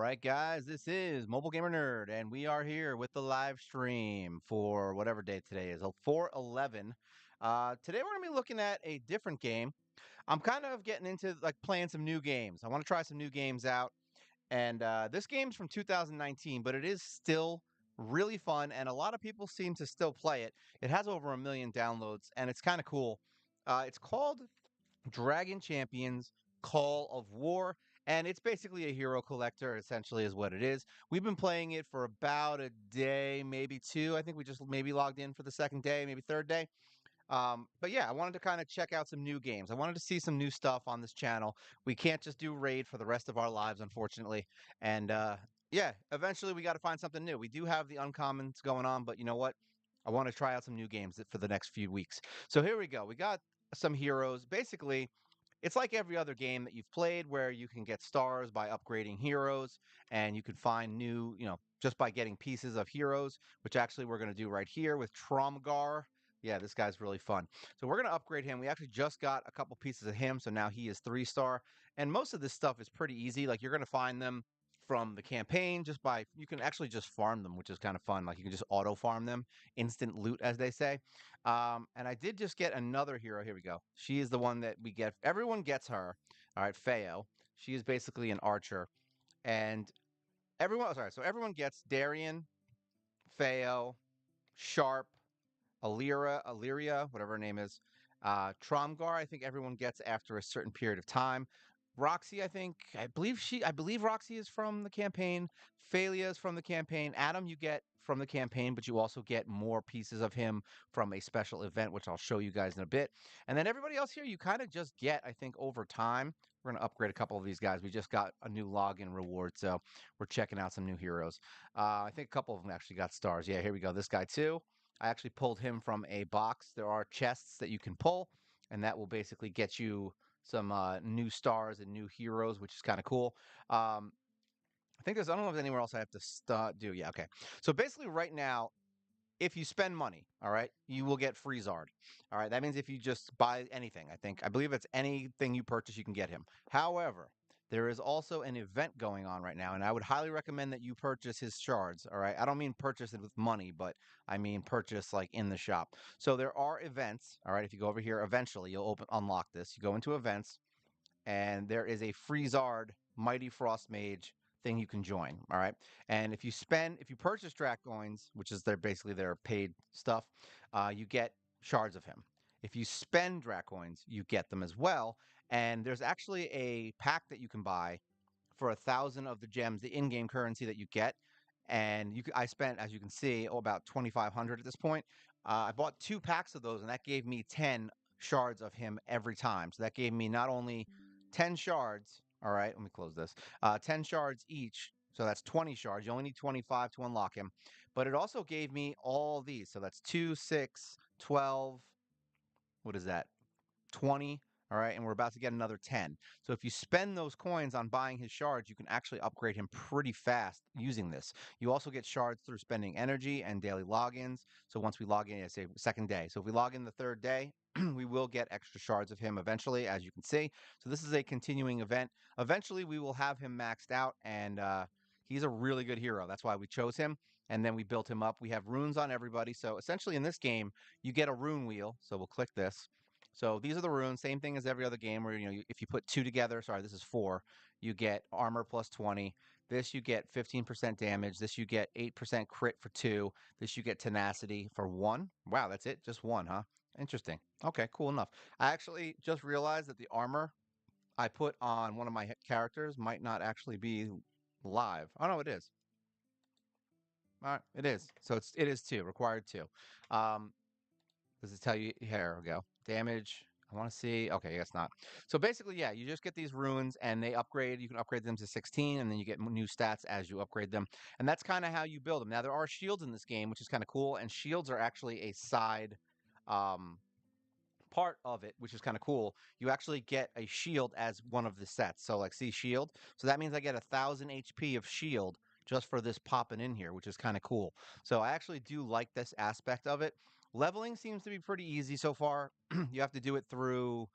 right, guys, this is Mobile Gamer Nerd, and we are here with the live stream for whatever day today is, 4/11. Today we're gonna be looking at a different game. I'm kind of getting into like playing some new games. I want to try some new games out, and this game's from 2019, but it is still really fun, and a lot of people seem to still play it. It has over 1 million downloads, and it's kind of cool. It's called Dragon Champions Call of War, and it's basically a hero collector, essentially, is what it is. We've been playing it for about a day, maybe two. I think we just maybe logged in for the second day, maybe third day. But yeah, I wanted to kind of check out some new games. I wanted to see some new stuff on this channel. We can't just do raid for the rest of our lives, unfortunately. And yeah, eventually we got to find something new. We do have the uncommons going on, but you know what? I want to try out some new games for the next few weeks. So here we go. We got some heroes. Basically, it's like every other game that you've played where you can get stars by upgrading heroes and you can find new, just by getting pieces of heroes, which actually we're going to do right here with Tromgar. Yeah, this guy's really fun. So we're going to upgrade him. We actually just got a couple pieces of him, so now he is 3-star. And most of this stuff is pretty easy. Like you're going to find them from the campaign just by you can actually just farm them, which is kind of fun. Like you can just auto farm them, instant loot as they say. And I did just get another hero. Here we go. She is the one that we get. Everyone gets her. All right, Feo. She is basically an archer, and everyone. Sorry, so everyone gets Darian, Feo, Sharp, Illyria, whatever her name is. Tromgar, I think everyone gets after a certain period of time. Roxy, I believe Roxy is from the campaign. Phalia is from the campaign. Adam, you get from the campaign, but you also get more pieces of him from a special event, which I'll show you guys in a bit. And then everybody else here, you kind of just get, I think, over time. We're going to upgrade a couple of these guys. We just got a new login reward, so we're checking out some new heroes. I think a couple of them actually got stars. Yeah, here we go. This guy, too. I actually pulled him from a box. There are chests that you can pull, and that will basically get you some new stars and new heroes, which is kind of cool. I think I don't know if there's anywhere else I have to do. Yeah, okay. So basically, right now, if you spend money, all right, you will get Freezard. All right, that means if you just buy anything, I believe it's anything you purchase, you can get him. However, there is also an event going on right now, and I would highly recommend that you purchase his shards. All right, I don't mean purchase it with money, but I mean purchase like in the shop. So there are events. All right, if you go over here, eventually you'll unlock this. You go into events, and there is a Freezard Mighty Frost Mage thing you can join. All right. And if you purchase Dracoins, which is basically their paid stuff, you get shards of him. If you spend Dracoins, you get them as well. And there's actually a pack that you can buy for 1,000 of the gems, the in-game currency that you get. And I spent, as you can see, about 2,500 at this point. I bought 2 packs of those, and that gave me 10 shards of him every time. So that gave me not only 10 shards. All right, let me close this. 10 shards each. So that's 20 shards. You only need 25 to unlock him. But it also gave me all these. So that's 2, 6, 12. What is that? 20. All right. And we're about to get another 10. So if you spend those coins on buying his shards, you can actually upgrade him pretty fast using this. You also get shards through spending energy and daily logins. So once we log in, I say second day. So if we log in the third day, we will get extra shards of him eventually, as you can see. So this is a continuing event. Eventually, we will have him maxed out, and he's a really good hero. That's why we chose him, and then we built him up. We have runes on everybody. So essentially, in this game, you get a rune wheel. So we'll click this. So these are the runes, same thing as every other game where, if you put 2 together, sorry, this is 4, you get armor plus 20. This you get 15% damage. This you get 8% crit for 2. This you get tenacity for 1. Wow, that's it? Just 1, huh? Interesting. Okay, cool enough. I actually just realized that the armor I put on one of my characters might not actually be live. Oh, no, it is. All right, it is. So it is 2, required 2. Um, Does it tell you? Here we go. Damage. I want to see. Okay, I guess not. So basically, yeah, you just get these runes and they upgrade. You can upgrade them to 16 and then you get new stats as you upgrade them. And that's kind of how you build them. Now, there are shields in this game, which is kind of cool. And shields are actually a side um, part of it, which is kind of cool. You actually get a shield as one of the sets. So, like, see shield. So that means I get 1,000 HP of shield just for this popping in here, which is kind of cool. So I actually do like this aspect of it. Leveling seems to be pretty easy so far. You have to do it through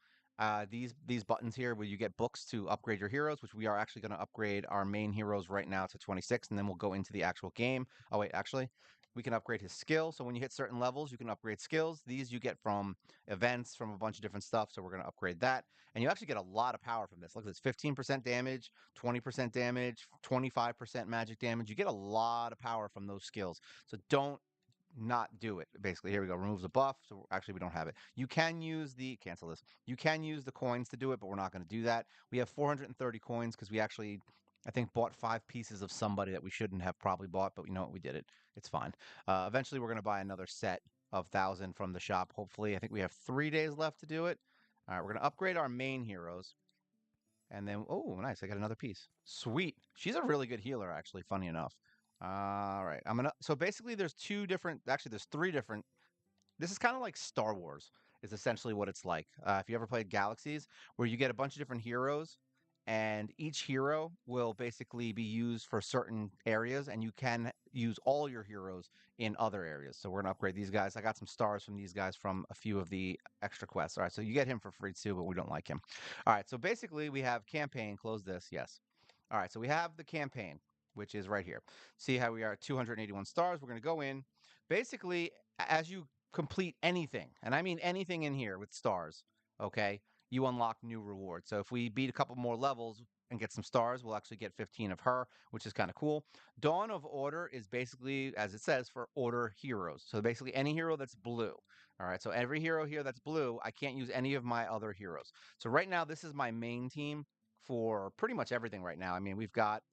These buttons here where you get books to upgrade your heroes, which we are actually going to upgrade our main heroes right now to 26, and then we'll go into the actual game. Oh wait, actually, we can upgrade his skill. So when you hit certain levels, you can upgrade skills. These you get from events, from a bunch of different stuff. So we're going to upgrade that, and you actually get a lot of power from this. Look at this: 15% damage, 20% damage, 25% magic damage. You get a lot of power from those skills. So don't not do it. Basically, here we go. Removes a buff. So actually, we don't have it. You can use the cancel this. You can use the coins to do it, but we're not going to do that. We have 430 coins because we actually, I think, bought 5 pieces of somebody that we shouldn't have probably bought, but you know what? We did it. It's fine. Eventually, we're going to buy another set of 1,000 from the shop. Hopefully, I think we have 3 days left to do it. All right, we're going to upgrade our main heroes. And then, oh, nice. I got another piece. Sweet. She's a really good healer, actually, funny enough. All right. so basically there's actually there's 3 different. This is kind of like Star Wars, is essentially what it's like. If you ever played Galaxies, where you get a bunch of different heroes, and each hero will basically be used for certain areas, and you can use all your heroes in other areas. So we're gonna upgrade these guys. I got some stars from these guys from a few of the extra quests. All right, so you get him for free too, but we don't like him. All right, so basically we have campaign. Close this. Yes. All right, so we have the campaign, which is right here. See how we are at 281 stars. We're gonna go in. Basically, as you complete anything, and I mean anything in here with stars, okay, you unlock new rewards. So if we beat a couple more levels and get some stars, we'll actually get 15 of her, which is kind of cool. Dawn of Order is basically, as it says, for Order heroes. So basically any hero that's blue. All right, so every hero here that's blue, I can't use any of my other heroes. So right now, this is my main team for pretty much everything right now. I mean, we've got,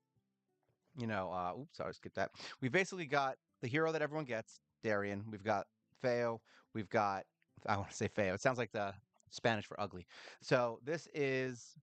oops, sorry, skip that. We've basically got the hero that everyone gets, Darian. We've got Feo. We've got, I want to say Feo. It sounds like the Spanish for ugly. So this is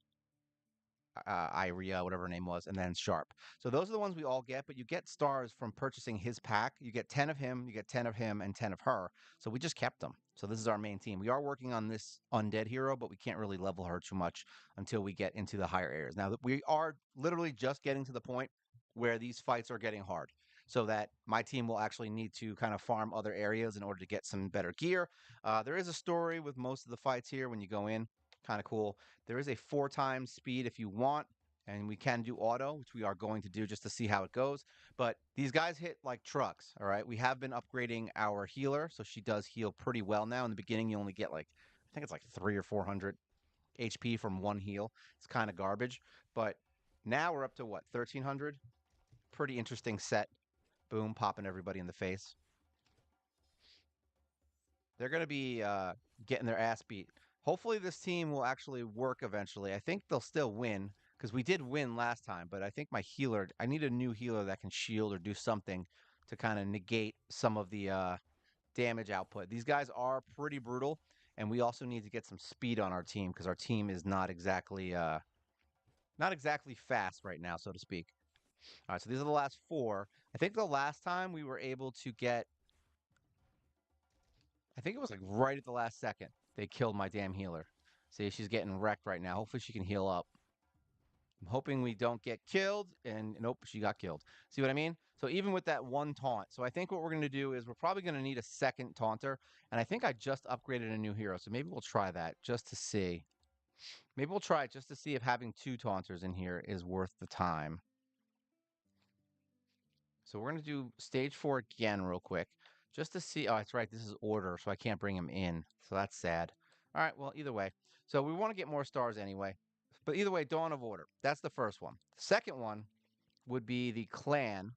Iria, whatever her name was, and then Sharp. So those are the ones we all get, but you get stars from purchasing his pack. You get 10 of him, you get 10 of him, and 10 of her. So we just kept them. So this is our main team. We are working on this undead hero, but we can't really level her too much until we get into the higher areas. Now, we are literally just getting to the point where these fights are getting hard, so that my team will actually need to kind of farm other areas in order to get some better gear. There is a story with most of the fights here when you go in. Kind of cool. There is a 4 times speed if you want, and we can do auto, which we are going to do just to see how it goes. But these guys hit like trucks, all right? We have been upgrading our healer, so she does heal pretty well now. In the beginning, you only get like, I think it's like 300 or 400 HP from one heal. It's kind of garbage. But now we're up to what, 1,300? Pretty interesting set. Boom, popping everybody in the face. They're going to be getting their ass beat. Hopefully, this team will actually work eventually. I think they'll still win because we did win last time, but I think my healer, I need a new healer that can shield or do something to kind of negate some of the damage output. These guys are pretty brutal, and we also need to get some speed on our team because our team is not exactly fast right now, so to speak. All right, so these are the last 4. I think the last time we were able to get, I think it was like right at the last second, they killed my damn healer. See, she's getting wrecked right now. Hopefully she can heal up. I'm hoping we don't get killed. And nope, she got killed. See what I mean? So even with that one taunt. So I think what we're going to do is we're probably going to need a second taunter. And I think I just upgraded a new hero. So maybe we'll try that just to see. Maybe we'll try it just to see if having 2 taunters in here is worth the time. So we're going to do stage 4 again real quick. Just to see. Oh, that's right. This is order. So I can't bring him in. So that's sad. All right. Well, either way. So we want to get more stars anyway. But either way, Dawn of Order. That's the first one. The second one would be the clan,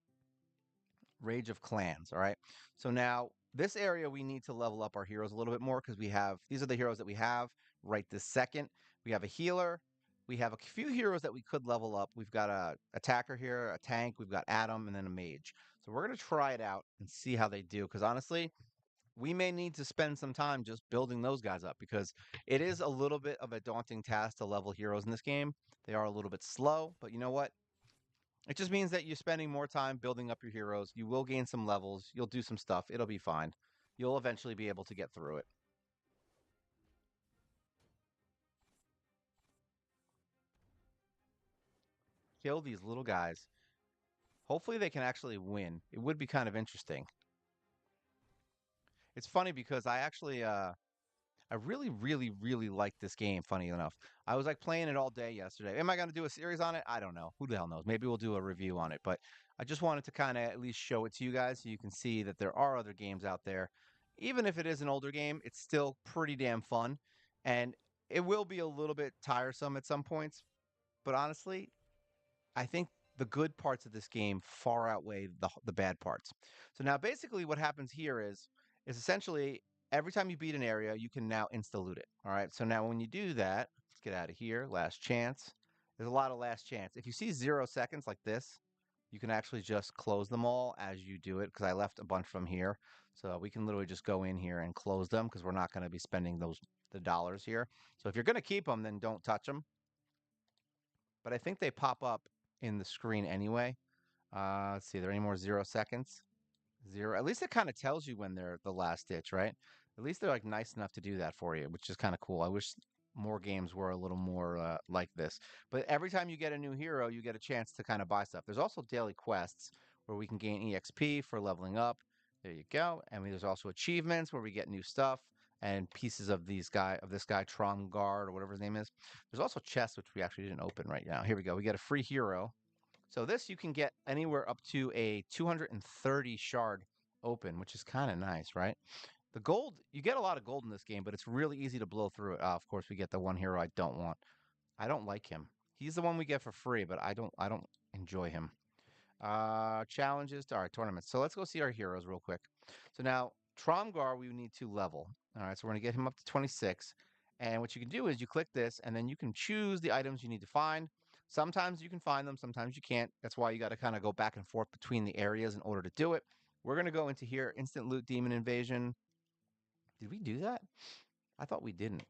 Rage of Clans. All right. So now this area we need to level up our heroes a little bit more because these are the heroes that we have right this second. We have a healer. We have a few heroes that we could level up. We've got a attacker here, a tank. We've got Adam, and then a mage. So we're gonna try it out and see how they do. Because honestly, we may need to spend some time just building those guys up because it is a little bit of a daunting task to level heroes in this game. They are a little bit slow, but you know what? It just means that you're spending more time building up your heroes. You will gain some levels. You'll do some stuff. It'll be fine. You'll eventually be able to get through it. Kill these little guys. Hopefully they can actually win. It would be kind of interesting. It's funny because I really, really, really like this game, funny enough. I was like playing it all day yesterday. Am I going to do a series on it? I don't know. Who the hell knows? Maybe we'll do a review on it. But I just wanted to kind of at least show it to you guys so you can see that there are other games out there. Even if it is an older game, it's still pretty damn fun. And it will be a little bit tiresome at some points. But honestly, I think the good parts of this game far outweigh the bad parts. So now basically what happens here is essentially every time you beat an area, you can now insta loot it. All right. So now when you do that, let's get out of here. Last chance. There's a lot of last chance. If you see 0 seconds like this, you can actually just close them all as you do it because I left a bunch from here. So we can literally just go in here and close them because we're not going to be spending the dollars here. So if you're going to keep them, then don't touch them. But I think they pop up in the screen anyway. Let's see, are there any more 0 seconds? Zero. At least it kind of tells you when they're the last ditch, right? At least they're like nice enough to do that for you, which is kind of cool. I wish more games were a little more like this. But every time you get a new hero, you get a chance to kind of buy stuff. There's also daily quests where we can gain EXP for leveling up. There you go. And there's also achievements where we get new stuff and pieces of this guy Tromgard or whatever his name is. There's also chests which we actually didn't open right now. Here we go. We get a free hero. So this you can get anywhere up to a 230 shard open, which is kind of nice, right? The gold, you get a lot of gold in this game, but it's really easy to blow through it. Of course, we get the one hero I don't want. I don't like him. He's the one we get for free, but I don't enjoy him. Challenges to our tournaments. So let's go see our heroes real quick. So now Tromgar we need to level. All right, so we're gonna get him up to 26. And what you can do is you click this, and then you can choose the items you need to find. Sometimes you can find them, sometimes you can't. That's why you got to kind of go back and forth between the areas in order to do it. We're gonna go into here, instant loot demon invasion. Did we do that? I thought we didn't.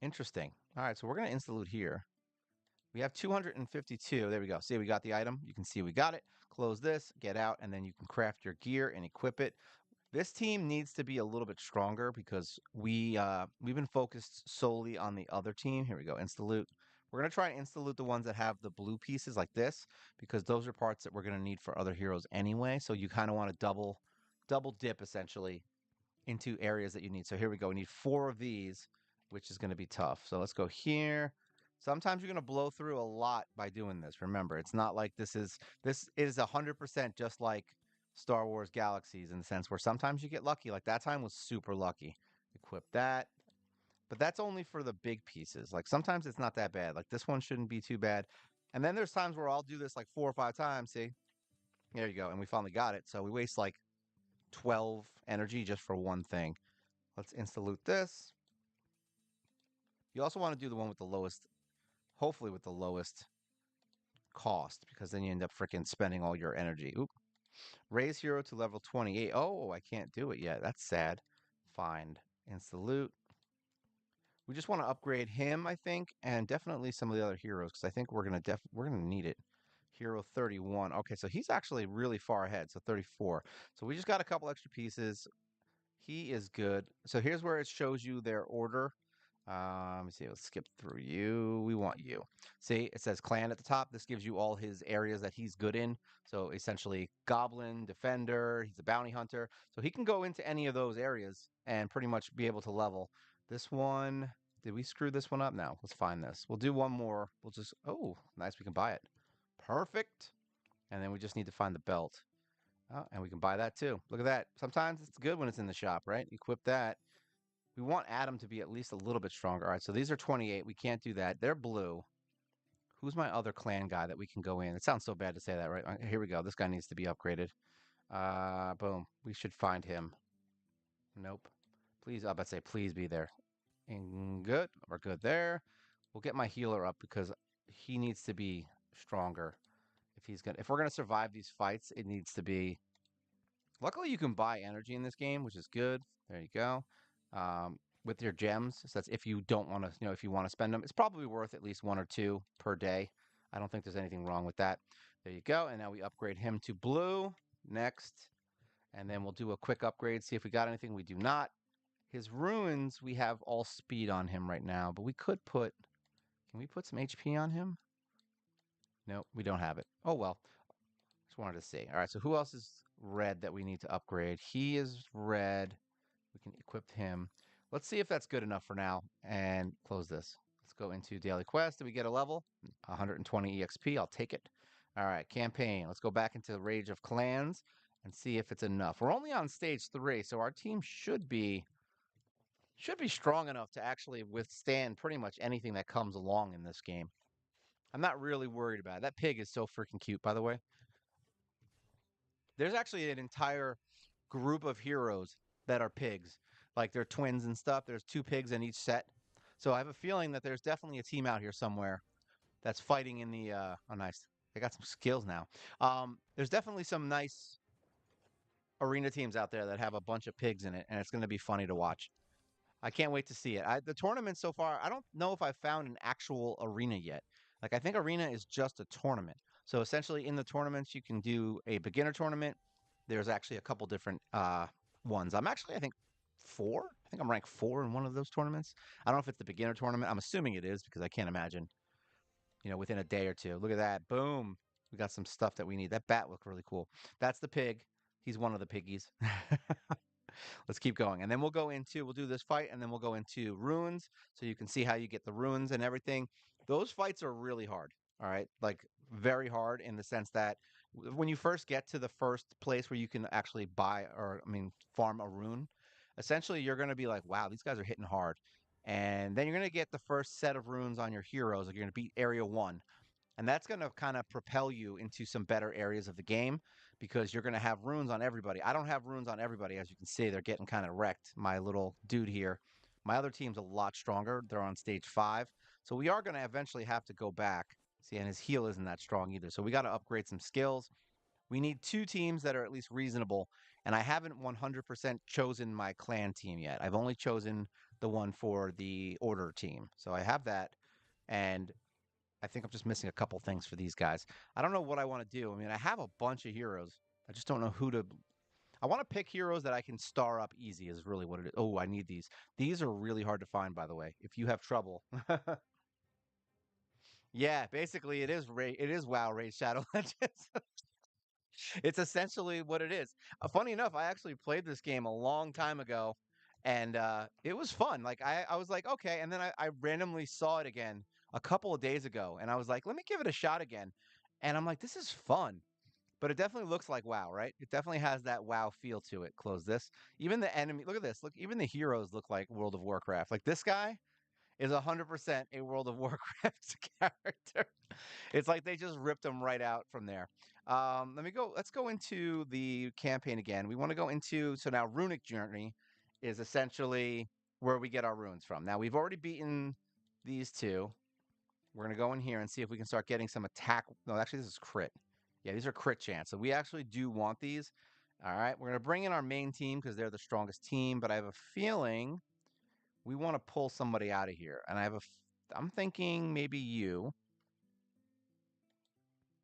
Interesting. All right, so we're gonna instant loot here. We have 252. There we go. See, we got the item. You can see we got it. Close this, get out, and then you can craft your gear and equip it. This team needs to be a little bit stronger because we've been focused solely on the other team. Here we go, insta-loot. We're gonna try and insta-loot the ones that have the blue pieces like this because those are parts that we're gonna need for other heroes anyway. So you kind of want to double dip essentially into areas that you need. So here we go. We need 4 of these, which is going to be tough. So let's go here. Sometimes you're going to blow through a lot by doing this. Remember, it's not like this is 100% just like Star Wars Galaxies in the sense where sometimes you get lucky. Like that time was super lucky. Equip that. But that's only for the big pieces. Like sometimes it's not that bad. Like this one shouldn't be too bad. And then there's times where I'll do this like 4 or 5 times. See? There you go. And we finally got it. So we waste like 12 energy just for one thing. Let's insta-loot this. You also want to do the one with the lowest, hopefully with the lowest cost, because then you end up freaking spending all your energy. Oop. Raise hero to level 28. Oh, I can't do it yet. That's sad. Find. Insta-loot. We just want to upgrade him, I think, and definitely some of the other heroes, because I think we're gonna need it. Hero 31. Okay, so he's actually really far ahead. So 34. So we just got a couple extra pieces. He is good. So here's where it shows you their order. Let me see. Let's skip through you. We want you. See, it says clan at the top. This gives you all his areas that he's good in. So essentially, goblin, defender. He's a bounty hunter. So he can go into any of those areas and pretty much be able to level. This one. Did we screw this one up? No. Let's find this. We'll do one more. We'll just. Oh, nice. We can buy it. Perfect. And then we just need to find the belt. Oh, and we can buy that too. Look at that. Sometimes it's good when it's in the shop, right? Equip that. We want Adam to be at least a little bit stronger. All right, so these are 28. We can't do that. They're blue. Who's my other clan guy that we can go in? It sounds so bad to say that, right? Here we go. This guy needs to be upgraded. Boom. We should find him. Nope. Please, I'm about to say, please be there. And good. We're good there. We'll get my healer up because he needs to be stronger. If we're gonna survive these fights, it needs to be. Luckily, you can buy energy in this game, which is good. There you go. With your gems, so that's if you don't want to, if you want to spend them, it's probably worth at least 1 or 2 per day. I don't think there's anything wrong with that. There you go. And now we upgrade him to blue. Next. And then we'll do a quick upgrade, see if we got anything. We do not. His runes, we have all speed on him right now, but we could can we put some HP on him? No, we don't have it. Oh, well. Just wanted to see. All right, so who else is red that we need to upgrade? He is red. We can equip him. Let's see if that's good enough for now and close this. Let's go into daily quest. Did we get a level? 120 EXP. I'll take it. All right, campaign. Let's go back into Rage of Clans and see if it's enough. We're only on stage 3, so our team should be strong enough to actually withstand pretty much anything that comes along in this game. I'm not really worried about it. That pig is so freaking cute, by the way. There's actually an entire group of heroes that are pigs. Like they're twins and stuff. There's 2 pigs in each set. So I have a feeling that there's definitely a team out here somewhere that's fighting in the oh nice. They got some skills now. There's definitely some nice arena teams out there that have a bunch of pigs in it, and it's going to be funny to watch. I can't wait to see it. The tournament so far, I don't know if I've found an actual arena yet. Like I think arena is just a tournament. So essentially, in the tournaments, you can do a beginner tournament. There's actually a couple different ones. I'm actually, I think, 4. I think I'm ranked 4 in one of those tournaments. I don't know if it's the beginner tournament. I'm assuming it is because I can't imagine, within a day or two. Look at that. Boom. We got some stuff that we need. That bat looked really cool. That's the pig. He's one of the piggies. Let's keep going. And then we'll do this fight and then we'll go into runes so you can see how you get the runes and everything. Those fights are really hard. All right. Like very hard in the sense that when you first get to the first place where you can actually buy or, I mean, farm a rune, essentially you're going to be like, wow, these guys are hitting hard. And then you're going to get the first set of runes on your heroes. Like you're going to beat area 1, and that's going to kind of propel you into some better areas of the game because you're going to have runes on everybody. I don't have runes on everybody. As you can see, they're getting kind of wrecked. My little dude here. My other team's a lot stronger. They're on stage 5. So we are going to eventually have to go back. See, and his heal isn't that strong either. So we got to upgrade some skills. We need 2 teams that are at least reasonable. And I haven't 100% chosen my clan team yet. I've only chosen the one for the order team. So I have that. And I think I'm just missing a couple things for these guys. I don't know what I want to do. I mean, I have a bunch of heroes. I just don't know who to. I want to pick heroes that I can star up easy, is really what it is. Oh, I need these. These are really hard to find, by the way. If you have trouble. Yeah, basically it is WoW Raid Shadow Legends. It's essentially what it is. Funny enough, I actually played this game a long time ago, and it was fun. Like I was like, okay, and then I randomly saw it again a couple of days ago, and I was like, let me give it a shot again. And I'm like, this is fun. But it definitely looks like WoW, right? It definitely has that WoW feel to it. Close this. Even the enemy, look at this. Look, even the heroes look like World of Warcraft. Like this guy is 100% a World of Warcraft character. It's like they just ripped them right out from there. Let me go. Let's go into the campaign again. We want to go into so now Runic Journey is essentially where we get our runes from. Now we've already beaten these 2. We're gonna go in here and see if we can start getting some attack. No, actually, this is crit. Yeah, these are crit chance. So we actually do want these. All right, we're gonna bring in our main team because they're the strongest team. But I have a feeling we want to pull somebody out of here, and I'm thinking maybe you.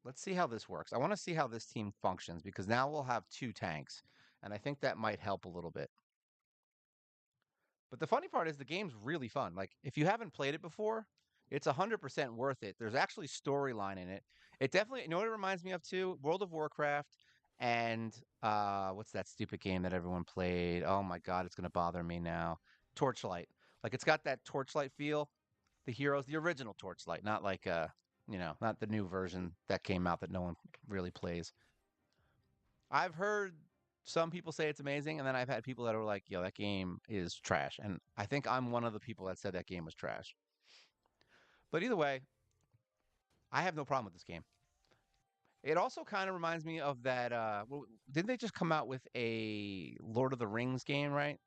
Let's see how this works. I want to see how this team functions because now we'll have 2 tanks, and I think that might help a little bit. But the funny part is the game's really fun. Like if you haven't played it before, it's 100% worth it. There's actually storyline in it. It definitely, you know what it reminds me of too? World of Warcraft and what's that stupid game that everyone played? Oh my God, it's gonna bother me now. Torchlight. Like it's got that Torchlight feel. The heroes, the original Torchlight, not like not the new version that came out that no one really plays. I've heard some people say it's amazing, and then I've had people that are like, "Yo, that game is trash," and I think I'm one of the people that said that game was trash. But either way, I have no problem with this game. It also kind of reminds me of that. Didn't they just come out with a Lord of the Rings game, right?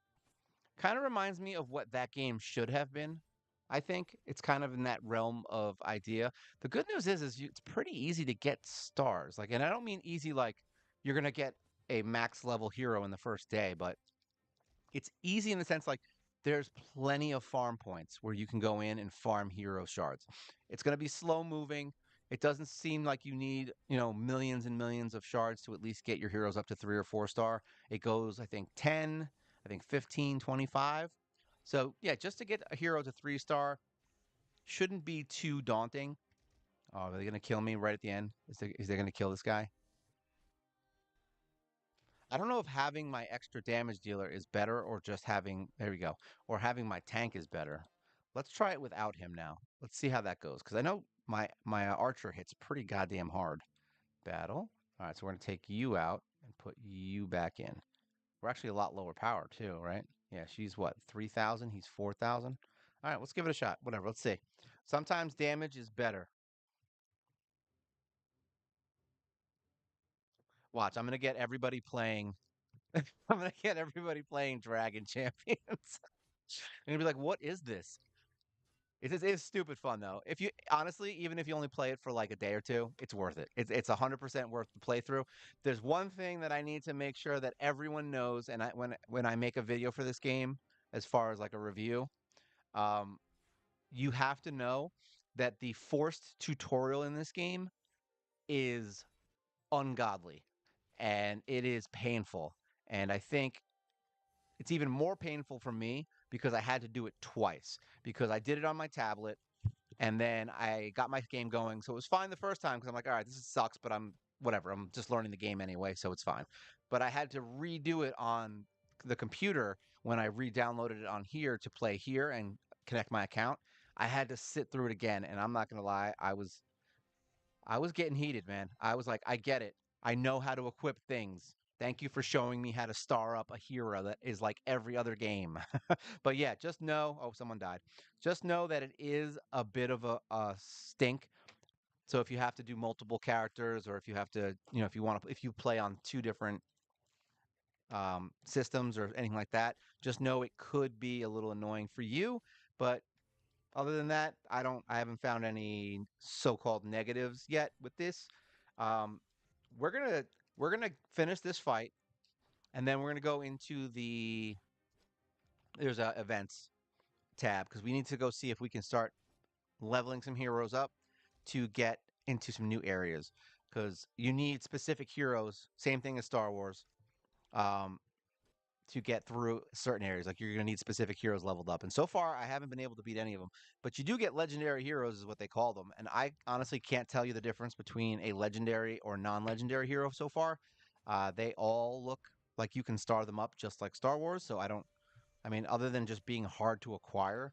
Kind of reminds me of what that game should have been. I think it's kind of in that realm of idea. The good news is it's pretty easy to get stars. Like, and I don't mean easy like you're gonna get a max level hero in the first day, but it's easy in the sense like there's plenty of farm points where you can go in and farm hero shards. It's going to be slow moving. It doesn't seem like you need, millions and millions of shards to at least get your heroes up to 3 or 4 star. It goes, I think, 10, I think 15, 25. So, yeah, just to get a hero to 3 star shouldn't be too daunting. Oh, are they going to kill me right at the end? Is they going to kill this guy? I don't know if having my extra damage dealer is better or just having, there we go, or having my tank is better. Let's try it without him now. Let's see how that goes because I know my archer hits pretty goddamn hard. Battle. All right, so we're gonna take you out and put you back in. We're actually a lot lower power too, right? Yeah, she's what, 3,000? He's 4,000. All right, let's give it a shot. Whatever, let's see. Sometimes damage is better. Watch, I'm gonna get everybody playing. I'm gonna get everybody playing Dragon Champions. And you'll be like, what is this? It's stupid fun though. If you honestly, even if you only play it for like a day or two, it's worth it. It's 100% worth the playthrough. There's one thing that I need to make sure that everyone knows, and when I make a video for this game, as far as like a review, um, you have to know that the forced tutorial in this game is ungodly, and it is painful. And I think it's even more painful for me because I had to do it twice because I did it on my tablet and then I got my game going. So it was fine the first time because I'm like, all right, this sucks, but I'm whatever. I'm just learning the game anyway, so it's fine. But I had to redo it on the computer when I re-downloaded it on here to play here and connect my account. I had to sit through it again, and I'm not gonna lie, I was getting heated, man. I was like, I get it. I know how to equip things. Thank you for showing me how to star up a hero that is like every other game. But yeah, just know. Oh, someone died. Just know that it is a bit of a stink. So if you have to do multiple characters, or if you have to, if you want to, if you play on two different systems or anything like that, just know it could be a little annoying for you. But other than that, I haven't found any so-called negatives yet with this. Um, we're gonna we're gonna finish this fight, and then we're gonna go into there's a events tab because we need to go see if we can start leveling some heroes up to get into some new areas because you need specific heroes. Same thing as Star Wars. Um, to get through certain areas. Like you're going to need specific heroes leveled up. And so far, I haven't been able to beat any of them. But you do get legendary heroes, is what they call them. And I honestly can't tell you the difference between a legendary or non-legendary hero so far. They all look like you can star them up just like Star Wars. So I don't. I mean, other than just being hard to acquire,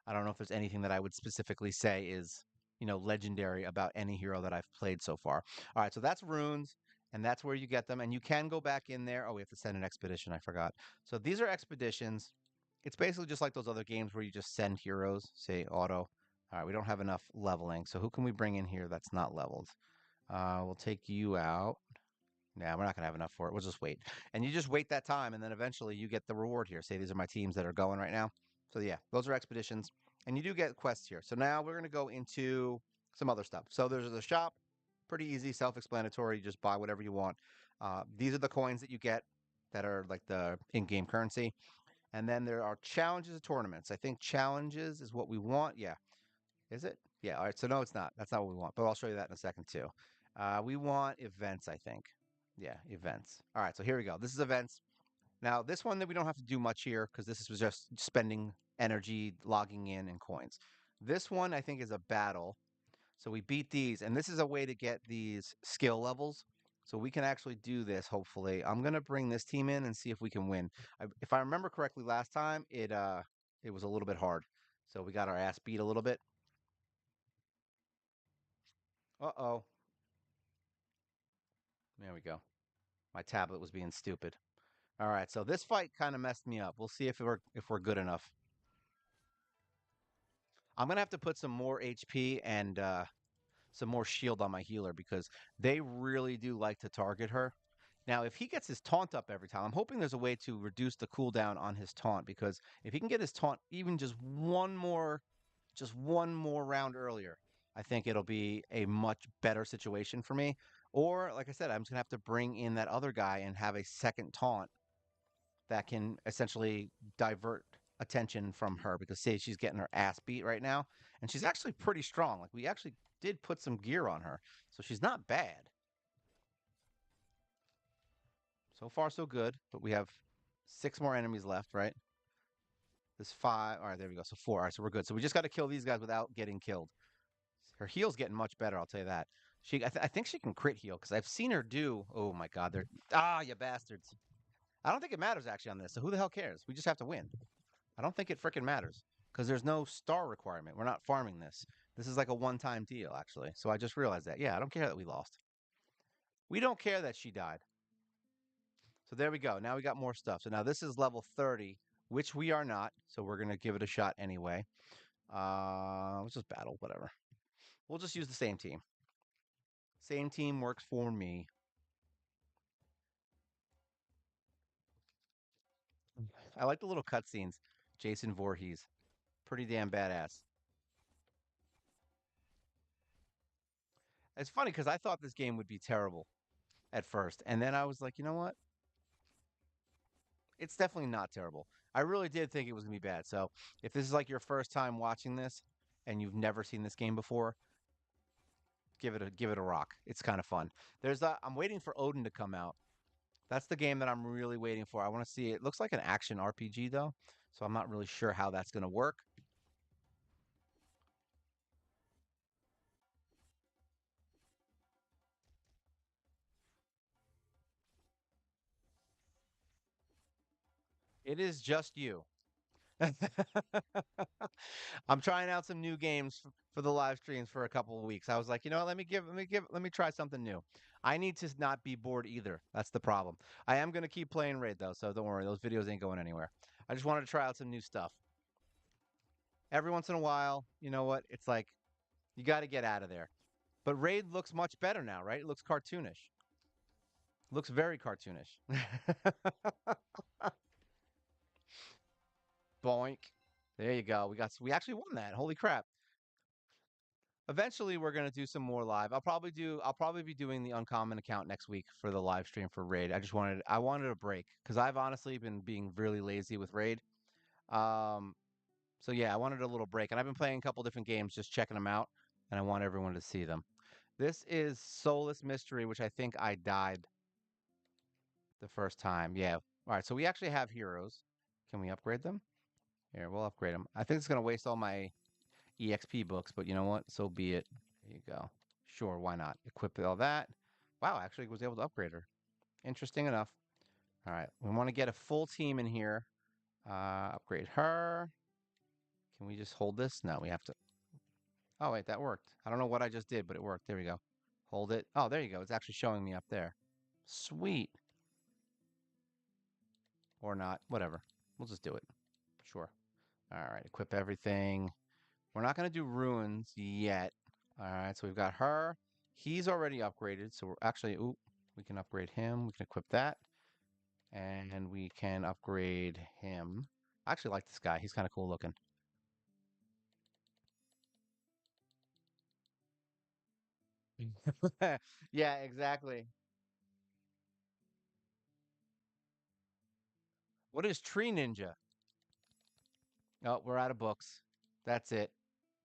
I don't know if there's anything that I would specifically say is, legendary about any hero that I've played so far. All right, so that's runes, and that's where you get them. And you can go back in there. Oh, we have to send an expedition. I forgot. So these are expeditions. It's basically just like those other games where you just send heroes, say auto. All right, we don't have enough leveling. So who can we bring in here that's not leveled? We'll take you out. Nah, we're not gonna have enough for it. We'll just wait. And you just wait that time, and then eventually you get the reward here. Say these are my teams that are going right now. So yeah, those are expeditions. And you do get quests here. So now we're gonna go into some other stuff. So there's the shop, pretty easy, self-explanatory. You just buy whatever you want. These are the coins that you get that are like the in-game currency. And then there are challenges and tournaments. I think challenges is what we want. Yeah. Is it? Yeah. All right. So no, it's not. That's not what we want. But I'll show you that in a second too. We want events, I think. Yeah, events. All right. So here we go. This is events. Now, this one that we don't have to do much here because this is just spending energy, logging in, and coins. This one I think is a battle. So we beat these, and this is a way to get these skill levels. So we can actually do this. Hopefully, I'm gonna bring this team in and see if we can win. If I remember correctly, last time it was a little bit hard. So we got our ass beat a little bit. Uh-oh. There we go. My tablet was being stupid. All right, so this fight kind of messed me up. We'll see if we're good enough. I'm gonna have to put some more HP and some more shield on my healer because they really do like to target her. Now, if he gets his taunt up every time, I'm hoping there's a way to reduce the cooldown on his taunt because if he can get his taunt even just one more round earlier, I think it'll be a much better situation for me. Or, like I said, I'm just gonna have to bring in that other guy and have a second taunt that can essentially divert attention from her because say she's getting her ass beat right now and she's actually pretty strong. Like we actually did put some gear on her. So she's not bad. So far so good, but we have 6 more enemies left, right? There's 5. All right, there we go. So 4. All right, so we're good. So we just got to kill these guys without getting killed. Her heal's getting much better, I'll tell you that. I think she can crit heal because I've seen her do. Oh my god, they're you bastards. I don't think it matters actually on this. So who the hell cares? We just have to win. I don't think it freaking matters because there's no star requirement. We're not farming this. This is like a one-time deal actually. So I just realized that. Yeah, I don't care that we lost. We don't care that she died. So there we go. Now we got more stuff. So now this is level 30, which we are not. So we're gonna give it a shot anyway. Let's just battle, whatever. We'll just use the same team. Same team works for me. I like the little cutscenes. Jason Voorhees. Pretty damn badass. It's funny because I thought this game would be terrible at first. And then I was like, you know what? It's definitely not terrible. I really did think it was going to be bad. So if this is like your first time watching this and you've never seen this game before, give it a rock. It's kind of fun. I'm waiting for Odin to come out. That's the game that I'm really waiting for. I want to see it. Looks like an action RPG though, so I'm not really sure how that's going to work. It is just you. I'm trying out some new games for the live streams for a couple of weeks. I was like, you know what? Let me try something new. I need to not be bored either. That's the problem. I am going to keep playing Raid though, so don't worry. Those videos ain't going anywhere. I just wanted to try out some new stuff. Every once in a while, you know what? It's like you got to get out of there. But Raid looks much better now, right? It looks cartoonish. Looks very cartoonish. Boink. There you go. We actually won that. Holy crap. Eventually we're gonna do some more live. I'll probably be doing the uncommon account next week for the live stream for Raid. I wanted a break because I've honestly been being really lazy with Raid. Um so yeah, I wanted a little break. And I've been playing a couple different games, just checking them out, and I want everyone to see them. This is Soulless Mystery, which I think I died the first time. Yeah. All right, so we actually have heroes. Can we upgrade them? Here, we'll upgrade them. I think it's gonna waste all my EXP books, but you know what? So be it. There you go. Sure, why not? Equip all that. Wow, actually was able to upgrade her. Interesting enough. All right, we want to get a full team in here. Upgrade her. Can we just hold this? No, we have to. Oh, wait, that worked. I don't know what I just did, but it worked. There we go. Hold it. Oh, there you go. It's actually showing me up there. Sweet. Or not. Whatever. We'll just do it. Sure. All right, equip everything. We're not going to do ruins yet. All right, so we've got her. He's already upgraded, so we're actually, ooh, we can upgrade him. We can equip that. And we can upgrade him. I actually like this guy. He's kind of cool looking. Yeah, exactly. What is Tree Ninja? Oh, we're out of books. That's it.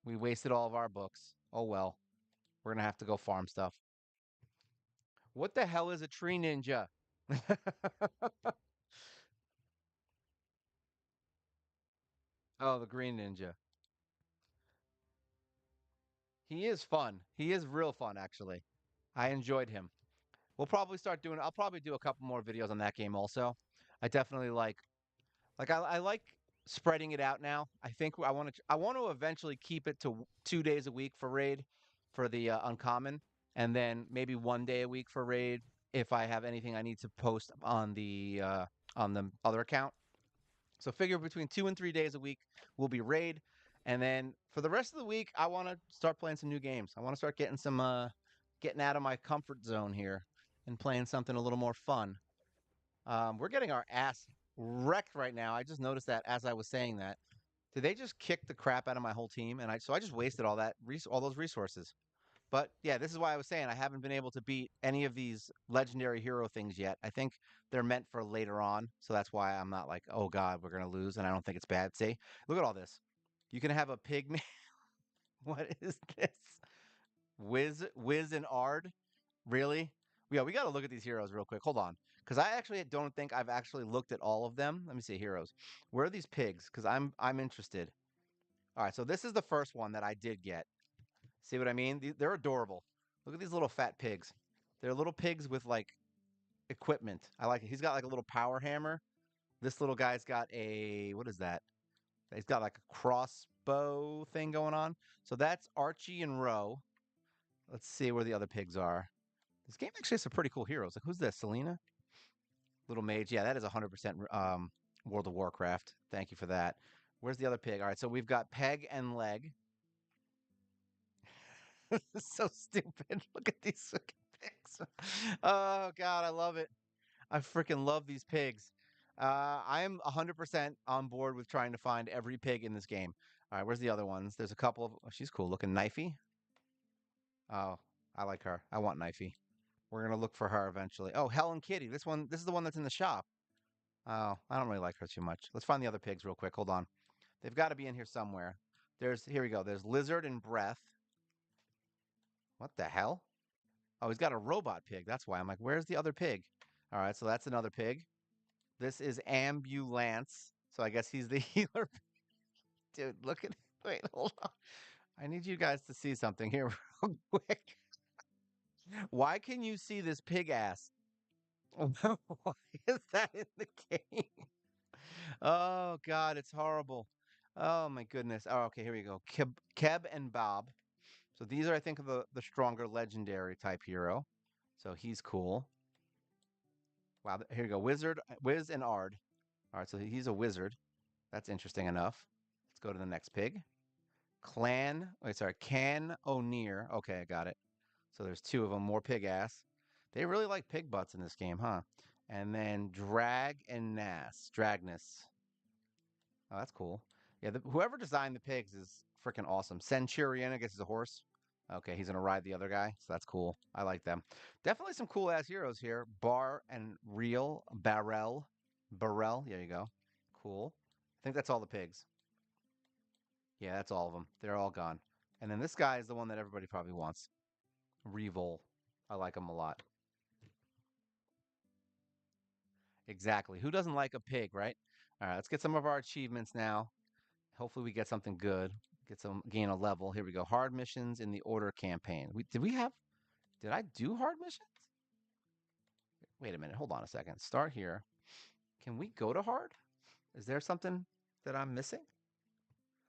We wasted all of our books. Oh well. We're gonna have to go farm stuff. What the hell is a Tree Ninja? Oh, the Green Ninja. He is fun. He is real fun, actually. I enjoyed him. I'll probably do a couple more videos on that game also. I definitely I like spreading it out now. I want to eventually keep it to 2 days a week for raid for the uncommon, and then maybe 1 day a week for raid if I have anything I need to post on the other account. So figure between 2 and 3 days a week will be raid, and then for the rest of the week, I want to start playing some new games. I want to start getting out of my comfort zone here and playing something a little more fun. We're getting our ass wrecked right now. I just noticed that as I was saying that. Did they just kick the crap out of my whole team? And I just wasted all those resources. But yeah, this is why I was saying I haven't been able to beat any of these legendary hero things yet. I think they're meant for later on, so that's why I'm not like, oh god, we're gonna lose, and I don't think it's bad. See, look at all this. You can have a pygmy. What is this? Wiz and Ard. Really? Yeah, we got to look at these heroes real quick. Hold on, because I actually don't think I've actually looked at all of them. Let me see heroes. Where are these pigs? Because I'm interested. All right, so this is the first one that I did get. See what I mean? They're adorable. Look at these little fat pigs. They're little pigs with like equipment. I like it. He's got like a little power hammer. This little guy's got a what is that? He's got like a crossbow thing going on. So that's Archie and Roe. Let's see where the other pigs are. This game actually has some pretty cool heroes. Like who's this? Selena? Little mage. Yeah, that is 100% World of Warcraft. Thank you for that. Where's the other pig? All right, so we've got Peg and Leg. This is so stupid. Look at these fucking pigs. Oh God, I love it. I freaking love these pigs. I am 100% on board with trying to find every pig in this game. All right, where's the other ones? There's a couple of. Oh, she's cool looking. Knifey. Oh, I like her. I want Knifey. We're gonna look for her eventually. Oh, Helen Kitty. This one. This is the one that's in the shop. Oh, I don't really like her too much. Let's find the other pigs real quick. Hold on. They've got to be in here somewhere. Here we go. There's Lizard and Breath. What the hell? Oh, he's got a robot pig. That's why I'm like, where's the other pig? All right, so that's another pig. This is Ambulance. So I guess he's the healer. Dude, look at wait, hold on. I need you guys to see something here real quick. Why can you see this pig ass? Why is that in the game? Oh God, it's horrible. Oh my goodness. Oh, okay, here we go. Keb and Bob. So these are, I think, the stronger legendary type hero. So he's cool. Wow, here we go. Wiz and Ard. All right, so he's a wizard. That's interesting enough. Let's go to the next pig. Can O'Near. Okay, I got it. So there's two of them, more pig ass. They really like pig butts in this game, huh? And then Drag and Dragness. Oh, that's cool. Yeah, whoever designed the pigs is freaking awesome. Centurion, I guess, is a horse. Okay, he's gonna ride the other guy, so that's cool. I like them. Definitely some cool ass heroes here. Bar and Real Barrel. There you go. Cool. I think that's all the pigs. Yeah, that's all of them. They're all gone. And then this guy is the one that everybody probably wants. Revol. I like him a lot. Exactly. Who doesn't like a pig, right? All right, let's get some of our achievements now. Hopefully we get something good. Gain a level. Here we go. Hard missions in the order campaign. Did I do hard missions? Wait a minute. Hold on a second. Start here. Can we go to hard? Is there something that I'm missing?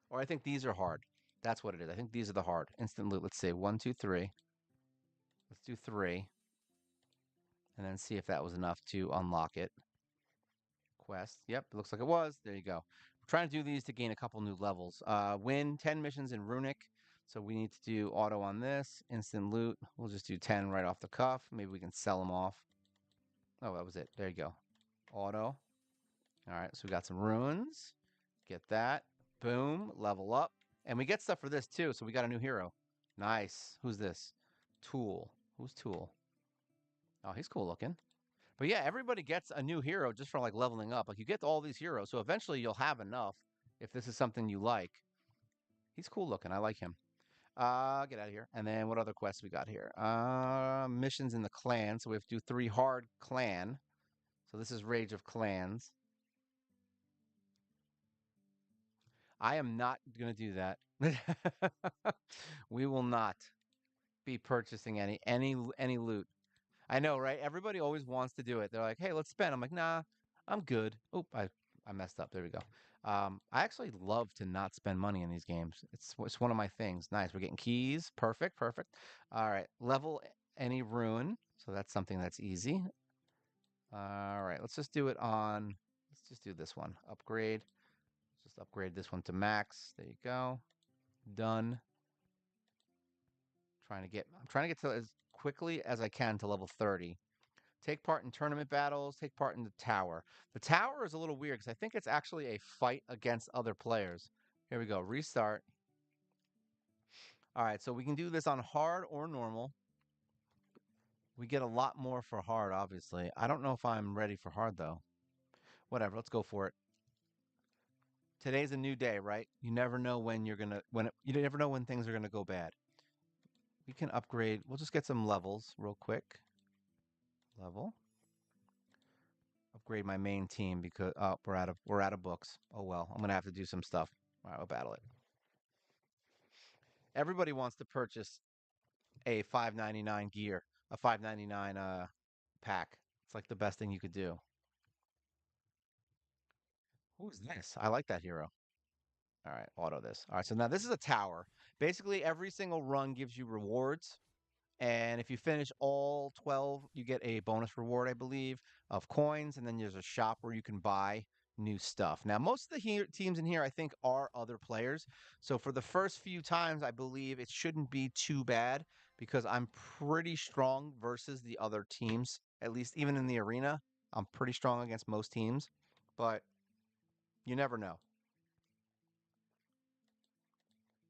Or I think these are hard. That's what it is. I think these are the hard. Instant loot. Let's see. One, two, three. Let's do three. And then see if that was enough to unlock it. Quest. Yep, it looks like it was. There you go. We're trying to do these to gain a couple new levels. Win 10 missions in Runic. So we need to do auto on this. Instant loot. We'll just do 10 right off the cuff. Maybe we can sell them off. Oh, that was it. There you go. Auto. All right, so we got some runes. Get that. Boom. Level up. And we get stuff for this too. So we got a new hero. Nice. Who's this? Tool. Who's Tool? Oh, he's cool looking. But yeah, everybody gets a new hero just for like leveling up. Like you get all these heroes, so eventually you'll have enough if this is something you like. He's cool looking. I like him. Get out of here. And then what other quests we got here? Missions in the clan. So we have to do 3 hard clan. So this is Rage of Clans. I am not gonna do that. We will not be purchasing any loot. I know, right? Everybody always wants to do it. They're like, "Hey, let's spend." I'm like, "Nah, I'm good." Oop, I messed up. There we go. I actually love to not spend money in these games. It's one of my things. Nice. We're getting keys. Perfect, perfect. All right, level any rune. So that's something that's easy. All right, let's just do it on. Let's just do this one. Upgrade. Just upgrade this one to max. There you go. Done. I'm trying to get to as quickly as I can to level 30. Take part in tournament battles, take part in the tower. The tower is a little weird because I think it's actually a fight against other players. Here we go, restart. All right, so we can do this on hard or normal. We get a lot more for hard, obviously. I don't know if I'm ready for hard, though. Whatever, let's go for it. Today's a new day, right? You never know when you never know when things are gonna go bad. We can upgrade. We'll just get some levels real quick. Level. Upgrade my main team because we're out of books. Oh well, I'm gonna have to do some stuff. All right, we'll battle it. Everybody wants to purchase. a 5.99 gear, a 5.99 pack. It's like the best thing you could do. Who's this? I like that hero. All right, auto this. All right, so now this is a tower. Basically, every single run gives you rewards. And if you finish all 12, you get a bonus reward, I believe, of coins. And then there's a shop where you can buy new stuff. Now, most of the teams in here, I think, are other players. So for the first few times, I believe it shouldn't be too bad because I'm pretty strong versus the other teams, at least even in the arena. I'm pretty strong against most teams, but you never know.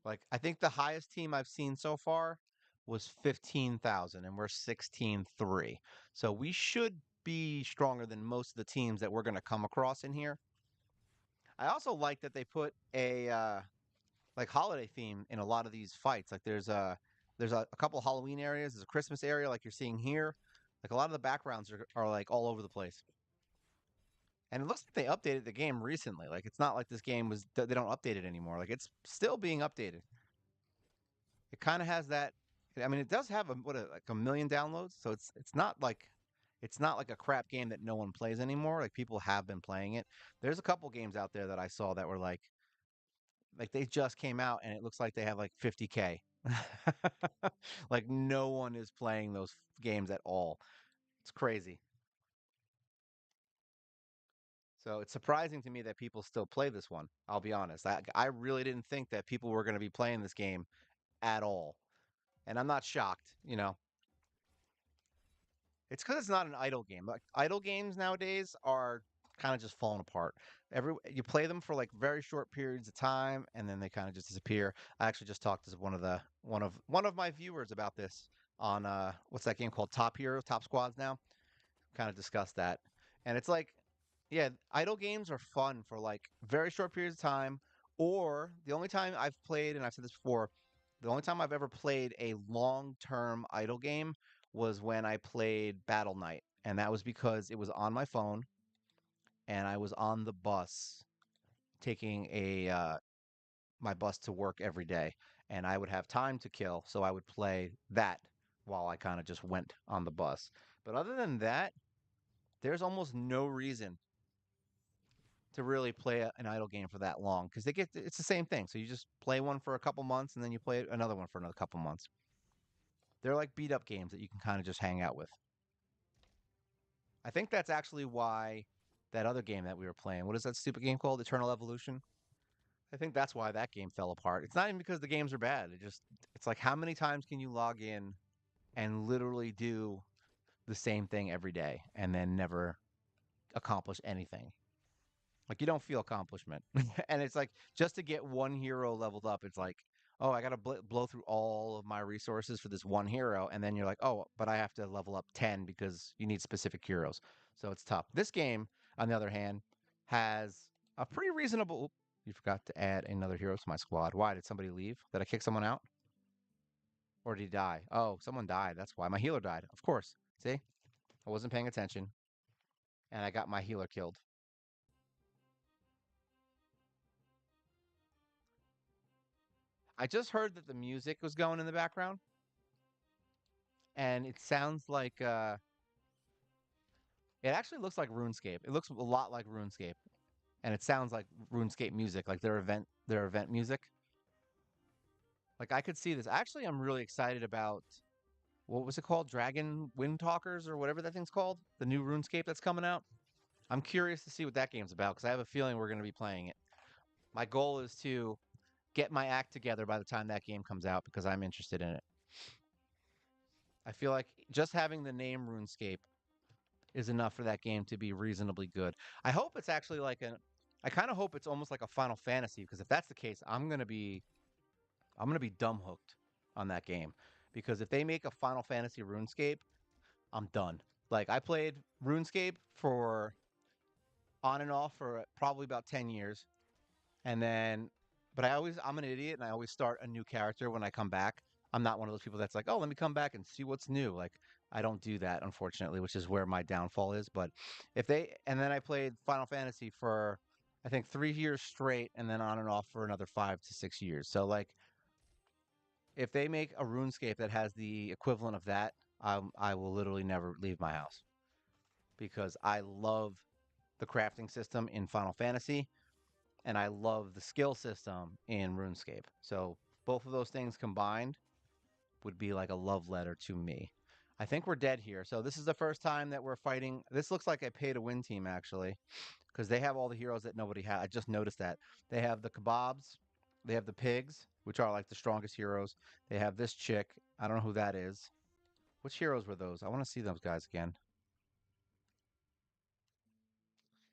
Like, I think the highest team I've seen so far was 15,000, and we're 16,300. So we should be stronger than most of the teams that we're going to come across in here. I also like that they put a like holiday theme in a lot of these fights. Like there's a couple Halloween areas, there's a Christmas area like you're seeing here. Like a lot of the backgrounds are like all over the place. And it looks like they updated the game recently. Like it's not like this game was they don't update it anymore. Like it's still being updated. It kind of has that. I mean, it does have like a million downloads, so it's not like a crap game that no one plays anymore. Like people have been playing it. There's a couple games out there that I saw that were like they just came out and it looks like they have like 50K. Like no one is playing those games at all. It's crazy. So it's surprising to me that people still play this one. I'll be honest. I really didn't think that people were going to be playing this game at all. And I'm not shocked. It's because it's not an idle game. Like idle games nowadays are kind of just falling apart. You play them for like very short periods of time, and then they kind of just disappear. I actually just talked to one of my viewers about this on what's that game called? Top Heroes, Top Squads now. Kind of discussed that, and it's like, yeah, idle games are fun for like very short periods of time. Or the only time I've played, and I've said this before, the only time I've ever played a long-term idle game was when I played Battle Knight, and that was because it was on my phone and I was on the bus taking a my bus to work every day, and I would have time to kill, so I would play that while I kind of just went on the bus. But other than that, there's almost no reason to really play an idle game for that long because it's the same thing. So you just play one for a couple months and then you play another one for another couple months. They're like beat up games that you can kind of just hang out with. I think that's actually why that other game that we were playing, what is that stupid game called? Eternal Evolution? I think that's why that game fell apart. It's not even because the games are bad. It's like how many times can you log in and literally do the same thing every day and then never accomplish anything? Like you don't feel accomplishment. And it's like just to get one hero leveled up, it's like, oh, I got to blow through all of my resources for this one hero. And then you're like, oh, but I have to level up 10 because you need specific heroes. So it's tough. This game, on the other hand, has a pretty reasonable. You forgot to add another hero to my squad. Why? Did somebody leave? Did I kick someone out? Or did he die? Oh, someone died. That's why. My healer died. Of course. See? I wasn't paying attention. And I got my healer killed. I just heard that the music was going in the background, and it sounds like it actually looks like RuneScape. It looks a lot like RuneScape, and it sounds like RuneScape music, like their event music. Like I could see this. Actually, I'm really excited about what was it called? Dragon Windtalkers or whatever that thing's called. The new RuneScape that's coming out. I'm curious to see what that game's about because I have a feeling we're going to be playing it. My goal is to get my act together by the time that game comes out because I'm interested in it. I feel like just having the name RuneScape is enough for that game to be reasonably good. I hope it's actually I kind of hope it's almost like a Final Fantasy because if that's the case, I'm going to be dumb hooked on that game because if they make a Final Fantasy RuneScape, I'm done. Like I played RuneScape for on and off for probably about 10 years. And then, but I'm an idiot and I always start a new character when I come back. I'm not one of those people that's like, oh, let me come back and see what's new. Like, I don't do that, unfortunately, which is where my downfall is. But and then I played Final Fantasy for, I think, 3 years straight and then on and off for another 5 to 6 years. So, like, If they make a RuneScape that has the equivalent of that, I will literally never leave my house because I love the crafting system in Final Fantasy and I love the skill system in RuneScape. So both of those things combined would be like a love letter to me. I think we're dead here. So this is the first time that we're fighting. This looks like a pay to win team actually, because they have all the heroes that nobody had. I just noticed that. They have the kebabs, they have the pigs, which are like the strongest heroes. They have this chick. I don't know who that is. Which heroes were those? I want to see those guys again.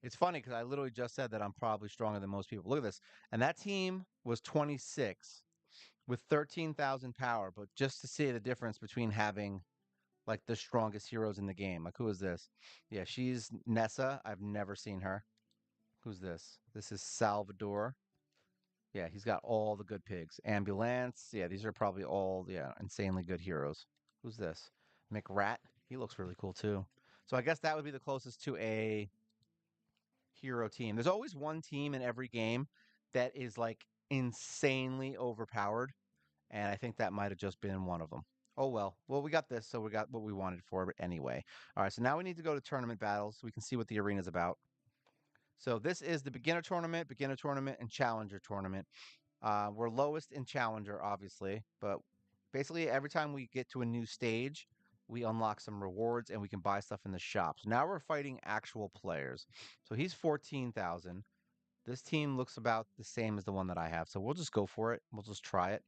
It's funny because I literally just said that I'm probably stronger than most people. Look at this. And that team was 26 with 13,000 power. But just to see the difference between having like the strongest heroes in the game. Like, who is this? Yeah, she's Nessa. I've never seen her. Who's this? This is Salvador. Yeah, he's got all the good pigs. Ambulance. Yeah, these are probably all, yeah, insanely good heroes. Who's this? McRat. He looks really cool too. So I guess that would be the closest to a hero team. There's always one team in every game that is like insanely overpowered, and I think that might have just been one of them. Oh well. Well, we got this, so we got what we wanted for it anyway. All right, so now we need to go to tournament battles so we can see what the arena is about. So this is the beginner tournament, and challenger tournament. We're lowest in challenger, obviously, but basically every time we get to a new stage, we unlock some rewards and we can buy stuff in the shops. Now we're fighting actual players. So he's 14,000. This team looks about the same as the one that I have. So we'll just go for it. We'll just try it.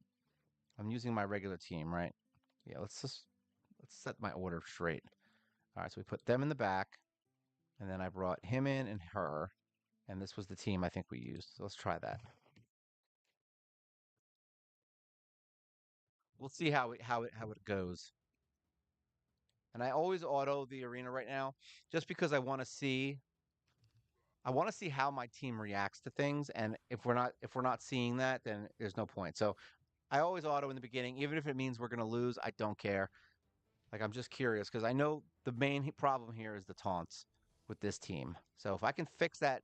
I'm using my regular team, right? Yeah, let's set my order straight. All right, so we put them in the back, and then I brought him in and her, and this was the team I think we used. So let's try that. We'll see how it goes. And I always auto the arena right now just because I want to see how my team reacts to things, and if we're not seeing that, then there's no point. So I always auto in the beginning even if it means we're going to lose. I don't care. Like, I'm just curious because I know the main problem here is the taunts with this team. So if I can fix that,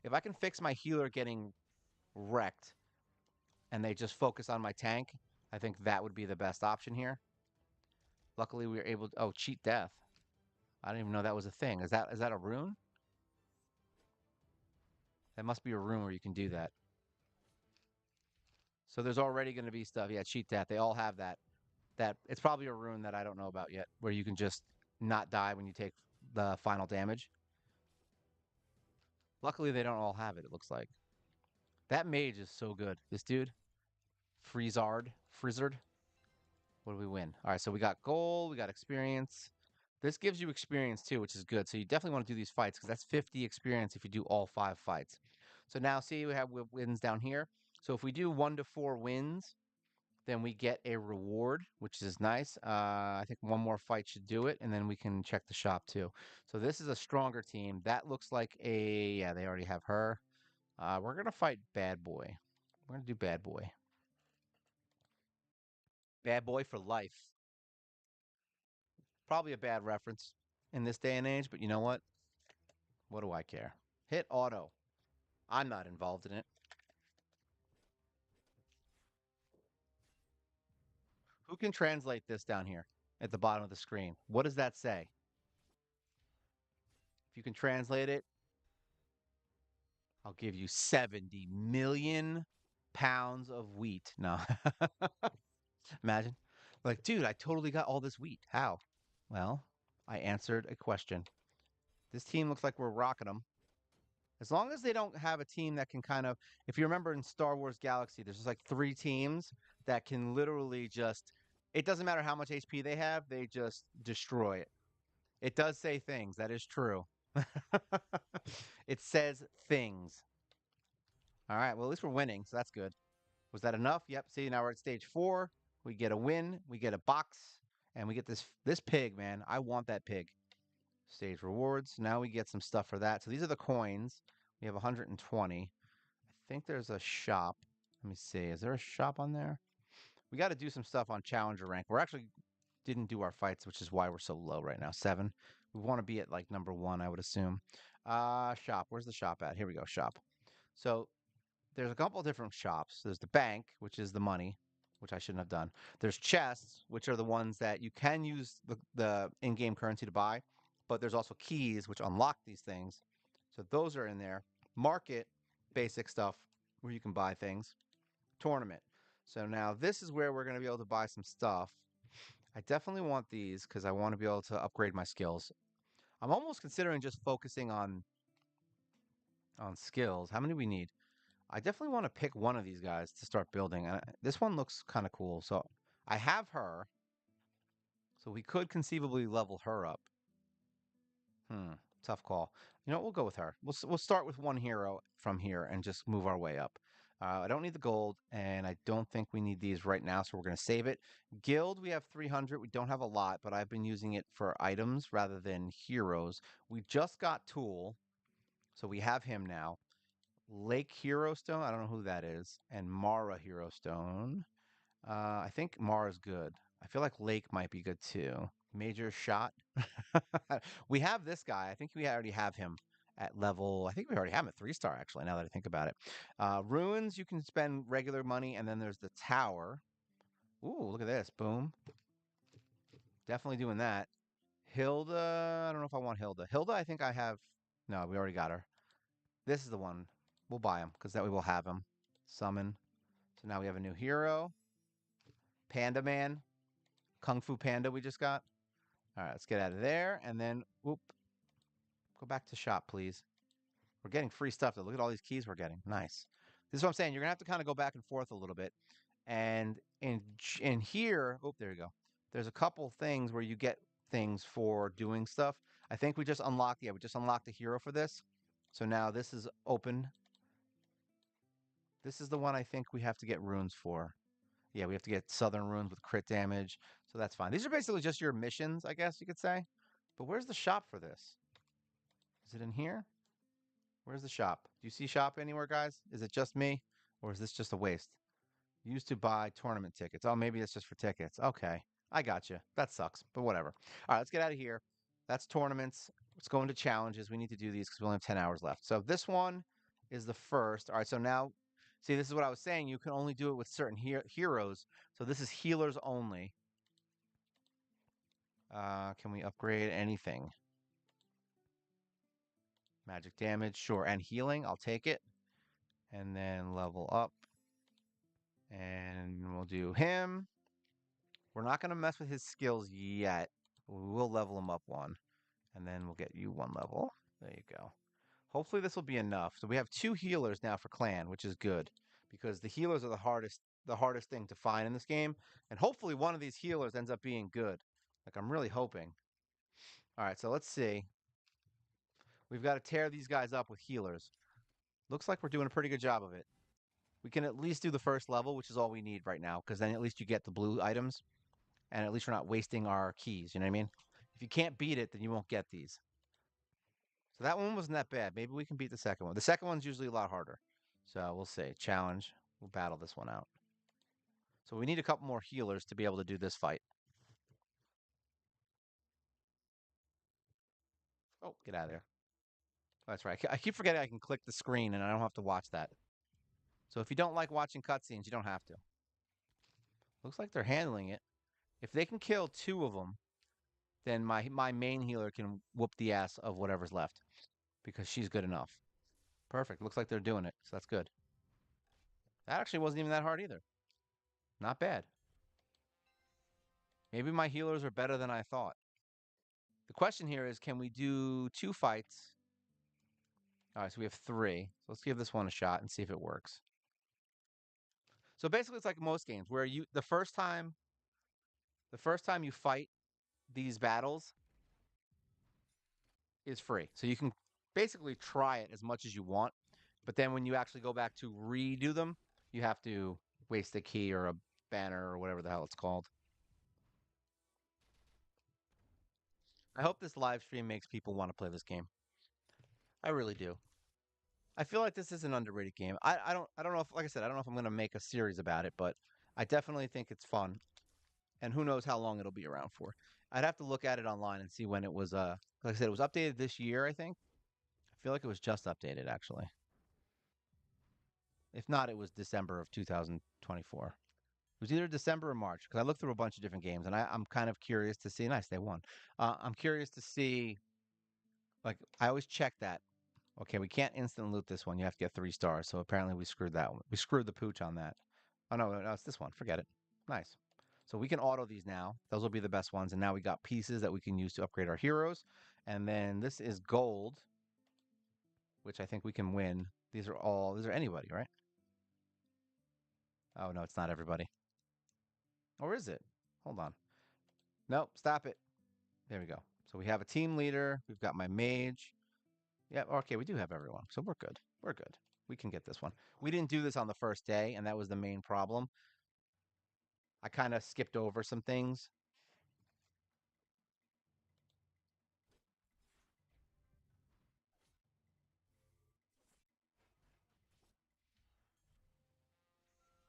if I can fix my healer getting wrecked and they just focus on my tank, I think that would be the best option here. Luckily, we were able to, oh, cheat death. I didn't even know that was a thing. Is that a rune? That must be a rune where you can do that. So there's already going to be stuff. Yeah, cheat death. They all have that. That it's probably a rune that I don't know about yet, where you can just not die when you take the final damage. Luckily, they don't all have it. It looks like that mage is so good. This dude, Frizzard. What do we win? All right, so we got gold, we got experience. This gives you experience too, which is good. So you definitely want to do these fights because that's 50 experience if you do all 5 fights. So now see we have wins down here. So if we do 1 to 4 wins, then we get a reward, which is nice. I think one more fight should do it, and then we can check the shop too. So this is a stronger team. That looks like yeah, they already have her. We're gonna fight Bad Boy. We're gonna do Bad Boy. Bad Boy for life. Probably a bad reference in this day and age, but you know what? What do I care? Hit auto. I'm not involved in it. Who can translate this down here at the bottom of the screen? What does that say? If you can translate it, I'll give you 70 million pounds of wheat. No. Imagine. Like, dude, I totally got all this wheat. How? Well, I answered a question. This team looks like we're rocking them. As long as they don't have a team that can kind of, if you remember in Star Wars Galaxy, there's just like 3 teams that can literally just, it doesn't matter how much HP they have, they just destroy it. It does say things. That is true. It says things. All right. Well, at least we're winning, so that's good. Was that enough? Yep. See, now we're at stage 4. We get a win. We get a box, and we get this pig, man. I want that pig. Stage rewards. Now we get some stuff for that. So these are the coins. We have 120. I think there's a shop. Let me see. Is there a shop on there? We got to do some stuff on challenger rank. We're actually didn't do our fights, which is why we're so low right now. 7. We want to be at like number 1, I would assume. Shop. Where's the shop at? Here we go. Shop. So there's a couple different shops. There's the bank, which is the money. which I shouldn't have done. There's chests, which are the ones that you can use the in-game currency to buy, but there's also keys which unlock these things. So those are in there. Market, basic stuff where you can buy things. Tournament. So now this is where we're going to be able to buy some stuff. I definitely want these because I want to be able to upgrade my skills. I'm almost considering just focusing on skills. How many do we need? I definitely want to pick one of these guys to start building. This one looks kind of cool. So I have her. So we could conceivably level her up. Tough call. You know what? We'll go with her. We'll start with one hero from here and just move our way up. I don't need the gold, and I don't think we need these right now, so we're going to save it. Guild, we have 300. We don't have a lot, but I've been using it for items rather than heroes. We just got Tool, so we have him now. Lake Hero Stone, I don't know who that is, and Mara Hero Stone. I think Mara's good. I feel like Lake might be good too. Major shot. We have this guy. I think we already have him at level. I think we already have him at 3-star, actually, now that I think about it. Runes, you can spend regular money, and then there's the tower. Ooh, look at this. Boom. Definitely doing that. Hilda, I don't know if I want Hilda. Hilda, I think I have. No, we already got her. This is the one. We'll buy him because that way we'll have him. Summon. So now we have a new hero. Panda Man. Kung Fu Panda we just got. All right, let's get out of there. And then, whoop. Go back to shop, please. We're getting free stuff. Though. Look at all these keys we're getting. Nice. This is what I'm saying. You're going to have to kind of go back and forth a little bit. And in here, oh, there you go. There's a couple things where you get things for doing stuff. I think we just unlocked, we just unlocked a hero for this. So now this is open. This is the one I think we have to get runes for. Yeah, we have to get southern runes with crit damage. So that's fine. These are basically just your missions, I guess you could say. But where's the shop for this? Is it in here? Where's the shop? Do you see shop anywhere, guys? Is it just me? Or is this just a waste? Used to buy tournament tickets. Oh, maybe it's just for tickets. Okay. I got you. That sucks, but whatever. All right, let's get out of here. That's tournaments. Let's go into challenges. We need to do these because we only have 10 hours left. So this one is the first. All right, so now, see, this is what I was saying. You can only do it with certain heroes. So this is healers only. Can we upgrade anything? Magic damage, sure. And healing, I'll take it. And then level up. And we'll do him. We're not going to mess with his skills yet. We'll level him up one. And then we'll get you one level. There you go. Hopefully this will be enough. So we have 2 healers now for clan, which is good. Because the healers are the hardest thing to find in this game. And hopefully one of these healers ends up being good. Like I'm really hoping. All right, so let's see. We've got to tear these guys up with healers. Looks like we're doing a pretty good job of it. We can at least do the first level, which is all we need right now, because then at least you get the blue items, and at least we're not wasting our keys, you know what I mean? If you can't beat it, then you won't get these. So that one wasn't that bad. Maybe we can beat the second one. The second one's usually a lot harder. So we'll see. Challenge. We'll battle this one out. So we need a couple more healers to be able to do this fight. Oh, get out of there. Oh, that's right. I keep forgetting I can click the screen and I don't have to watch that. So if you don't like watching cutscenes, you don't have to. Looks like they're handling it. If they can kill 2 of them, then my main healer can whoop the ass of whatever's left because she's good enough. Perfect. Looks like they're doing it, so that's good. That actually wasn't even that hard either. Not bad. Maybe my healers are better than I thought. The question here is, can we do 2 fights? All right, so we have 3. So let's give this one a shot and see if it works. So basically, it's like most games where the first time you fight these battles is free. So you can basically try it as much as you want, but then when you actually go back to redo them, you have to waste a key or a banner or whatever the hell it's called. I hope this live stream makes people want to play this game. I really do. I feel like this is an underrated game. I don't know if, like I said, I don't know if I'm going to make a series about it, but I definitely think it's fun. And who knows how long it'll be around for. I'd have to look at it online and see when it was like I said, it was updated this year, I think. I feel like it was just updated actually. If not, it was December of 2024. was either December or March because I looked through a bunch of different games and I'm kind of curious to see. Nice, they won. I'm curious to see. Like I always check that. Okay, we can't instant loot this one. You have to get 3 stars. So apparently we screwed that one. We screwed the pooch on that. Oh no, it's this one. Forget it. Nice. So we can auto these now. Those will be the best ones. And now we got pieces that we can use to upgrade our heroes. And then this is gold, which I think we can win. These are anybody, right? Oh no, it's not everybody. Or is it? Hold on. Nope, stop it. There we go. So we have a team leader. We've got my mage. Yeah, okay, we do have everyone. So we're good. We're good. We can get this one. We didn't do this on the first day, and that was the main problem. I kind of skipped over some things.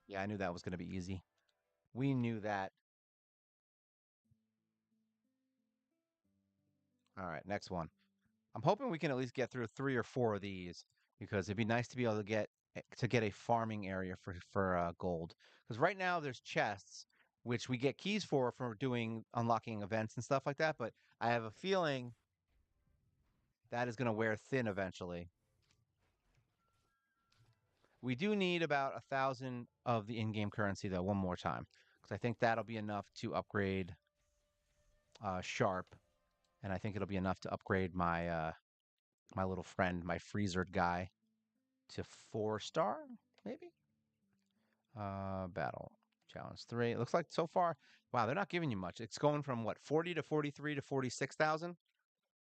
Yeah, I knew that was going to be easy. We knew that. All right, next one. I'm hoping we can at least get through 3 or 4 of these because it'd be nice to be able to get a farming area for gold. Because right now there's chests which we get keys for doing unlocking events and stuff like that. But I have a feeling that is going to wear thin eventually. We do need about 1,000 of the in-game currency though, one more time, because I think that'll be enough to upgrade Sharp, and I think it'll be enough to upgrade my little friend, my freezered guy, to 4 star, maybe. Battle challenge 3. It looks like so far, wow, they're not giving you much. It's going from what 40 to 43 to 46,000.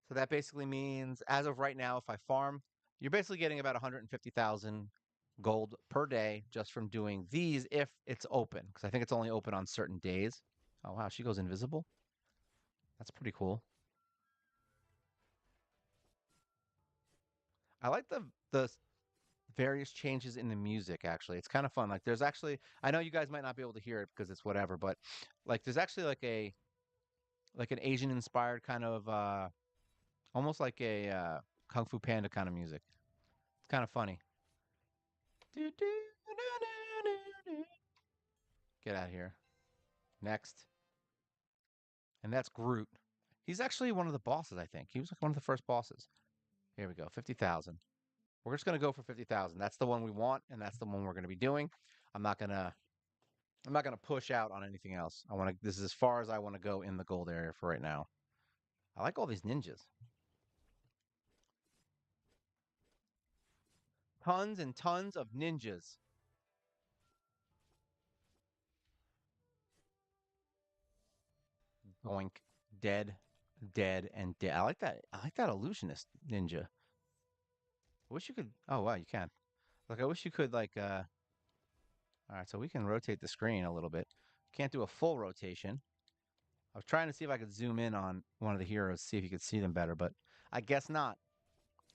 So that basically means, as of right now, if I farm, you're basically getting about 150,000 gold per day just from doing these if it's open, because I think it's only open on certain days. Oh wow, she goes invisible. That's pretty cool. I like the various changes in the music actually. It's kind of fun. Like there's actually I know you guys might not be able to hear it because it's whatever, but like there's actually like an Asian inspired kind of almost like a Kung Fu Panda kind of music. It's kind of funny. Get out of here. Next. And that's Groot. He's actually one of the bosses, I think. He was like one of the first bosses. Here we go. 50,000. We're just going to go for 50,000. That's the one we want and that's the one we're going to be doing. I'm not going to I'm not going to push out on anything else. I want to this is as far as I want to go in the gold area for right now. I like all these ninjas. Tons and tons of ninjas. Boink. Dead, dead, and dead. I like that. I like that illusionist ninja. I wish you could. Oh wow, you can. Like I wish you could like. All right, so we can rotate the screen a little bit. Can't do a full rotation. I was trying to see if I could zoom in on one of the heroes, see if you could see them better, but I guess not.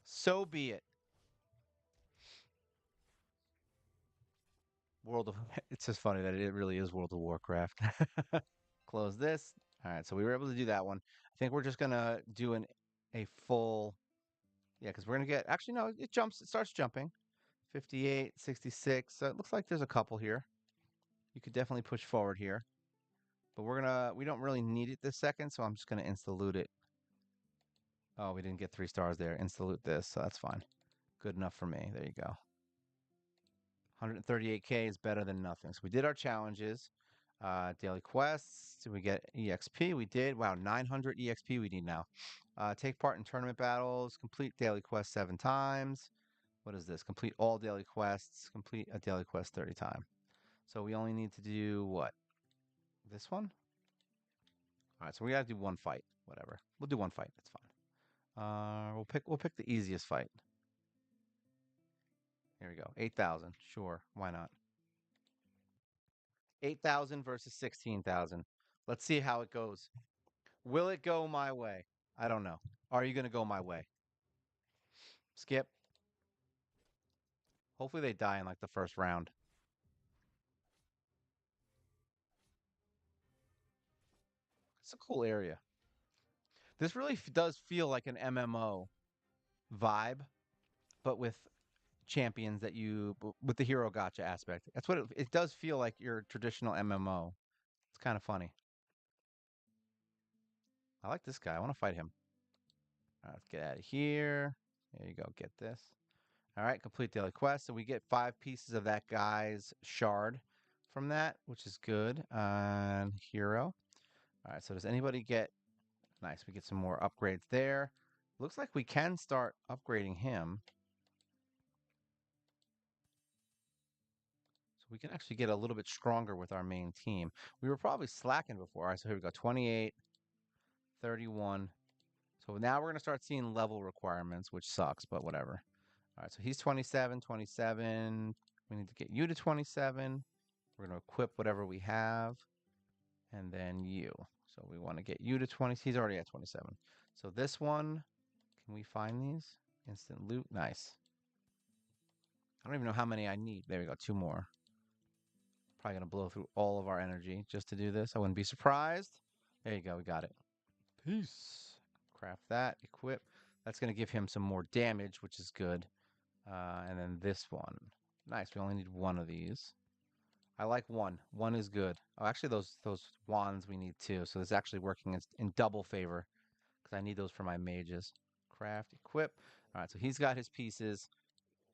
So be it. World of. It's just funny that it really is World of Warcraft. Close this. All right, so we were able to do that one. I think we're just gonna do a full. Yeah, because we're gonna get. Actually, no, it jumps. It starts jumping. 58, 66. So it looks like there's a couple here. You could definitely push forward here. But we don't really need it this second, so I'm just gonna insta loot it. Oh, we didn't get 3 stars there. Insta loot this, so that's fine. Good enough for me. There you go. 138K is better than nothing. So we did our challenges. Daily quests. Did we get EXP? We did. Wow, 900 EXP we need now. Take part in tournament battles. Complete daily quests 7 times. What is this? Complete all daily quests. Complete a daily quest 30 times. So we only need to do what? This one? All right, so we got to do one fight. Whatever. We'll do one fight. That's fine. We'll pick the easiest fight. Here we go. 8,000. Sure, why not? 8,000 versus 16,000. Let's see how it goes. Will it go my way? I don't know. Are you going to go my way? Skip. Hopefully they die in like the first round. It's a cool area. This really does feel like an MMO vibe, but with champions that with the hero gotcha aspect. That's what it does feel like your traditional MMO. It's kind of funny. I like this guy. I want to fight him. All right, let's get out of here. There you go. Get this. All right, complete daily quest. So we get 5 pieces of that guy's shard from that, which is good. Hero. All right, so does anybody get... Nice, we get some more upgrades there. Looks like we can start upgrading him. So we can actually get a little bit stronger with our main team. We were probably slacking before. All right, so here we go. 28, 31. So now we're going to start seeing level requirements, which sucks, but whatever. All right, so he's 27, 27. We need to get you to 27. We're going to equip whatever we have. And then you. So we want to get you to 20. He's already at 27. So this one, can we find these? Instant loot. Nice. I don't even know how many I need. There we go. 2 more. Probably going to blow through all of our energy just to do this. I wouldn't be surprised. There you go. We got it. Peace. Craft that. Equip. That's going to give him some more damage, which is good. And then this one. Nice. We only need 1 of these. I like 1. 1 is good. Oh, actually, those wands we need 2. So this is actually working in double favor because I need those for my mages. Craft. Equip. All right. So he's got his pieces.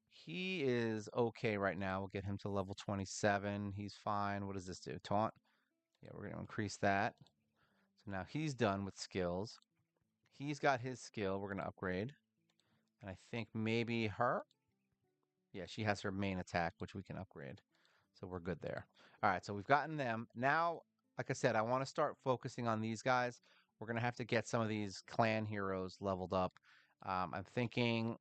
He is okay right now. We'll get him to level 27. He's fine. What does this do? Taunt. Yeah, we're going to increase that. So now he's done with skills. He's got his skill. We're going to upgrade. And I think maybe her. Yeah, she has her main attack, which we can upgrade. So we're good there. All right, so we've gotten them. Now, like I said, I want to start focusing on these guys. We're going to have to get some of these clan heroes leveled up. I'm thinking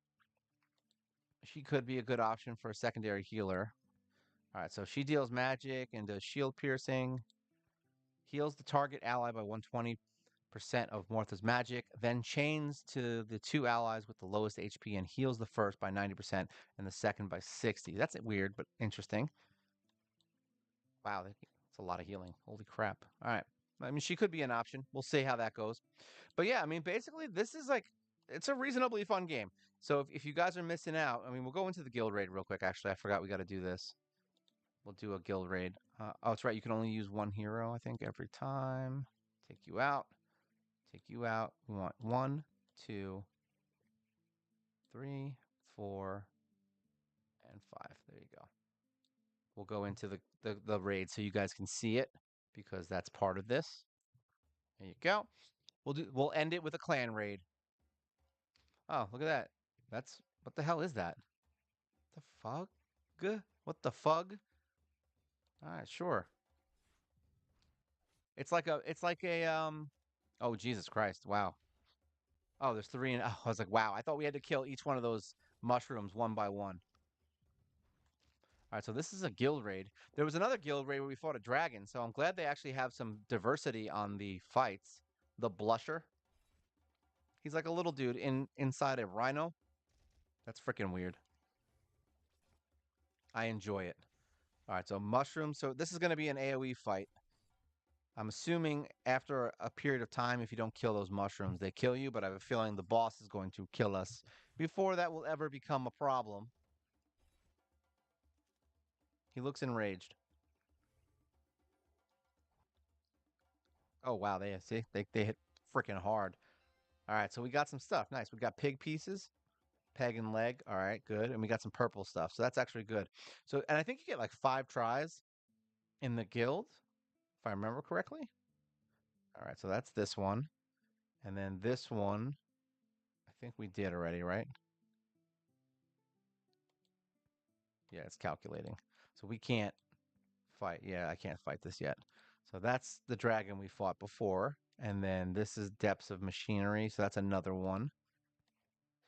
she could be a good option for a secondary healer. All right, so she deals magic and does shield piercing. Heals the target ally by 120% of Mortha's magic, then chains to the 2 allies with the lowest HP and heals the first by 90% and the second by 60. That's weird, but interesting. Wow, that's a lot of healing. Holy crap. All right. I mean, she could be an option. We'll see how that goes. But yeah, I mean, basically, this is like, it's a reasonably fun game. So if you guys are missing out, I mean, we'll go into the guild raid real quick. Actually, I forgot we got to do this. We'll do a guild raid. Oh, that's right. You can only use 1 hero, I think, every time. Take you out. Take you out. We want 1, 2, 3, 4, and 5. There you go. We'll go into the raid so you guys can see it because that's part of this. There you go. We'll end it with a clan raid. Oh, look at that. That's what the hell is that? The fug? What the fug? All right, sure. It's like a oh Jesus Christ. Wow. Oh, there's 3 and oh, I was like, wow. I thought we had to kill each one of those mushrooms one by one. All right, so this is a guild raid. There was another guild raid where we fought a dragon, so I'm glad they actually have some diversity on the fights. The Blusher. He's like a little dude inside a rhino. That's freaking weird. I enjoy it. All right, so mushrooms. So this is going to be an AoE fight. I'm assuming after a period of time, if you don't kill those mushrooms, they kill you, but I have a feeling the boss is going to kill us before that will ever become a problem. He looks enraged. Oh, wow. They hit freaking hard. All right, so we got some stuff. Nice. We got pig pieces, peg and leg. All right, good. And we got some purple stuff. So that's actually good. So, and I think you get like 5 tries in the guild, if I remember correctly. All right, so that's this one. And then this one, I think we did already, right? Yeah, it's calculating. So we can't fight. Yeah, I can't fight this yet. So that's the dragon we fought before. And then this is Depths of Machinery. So that's another one.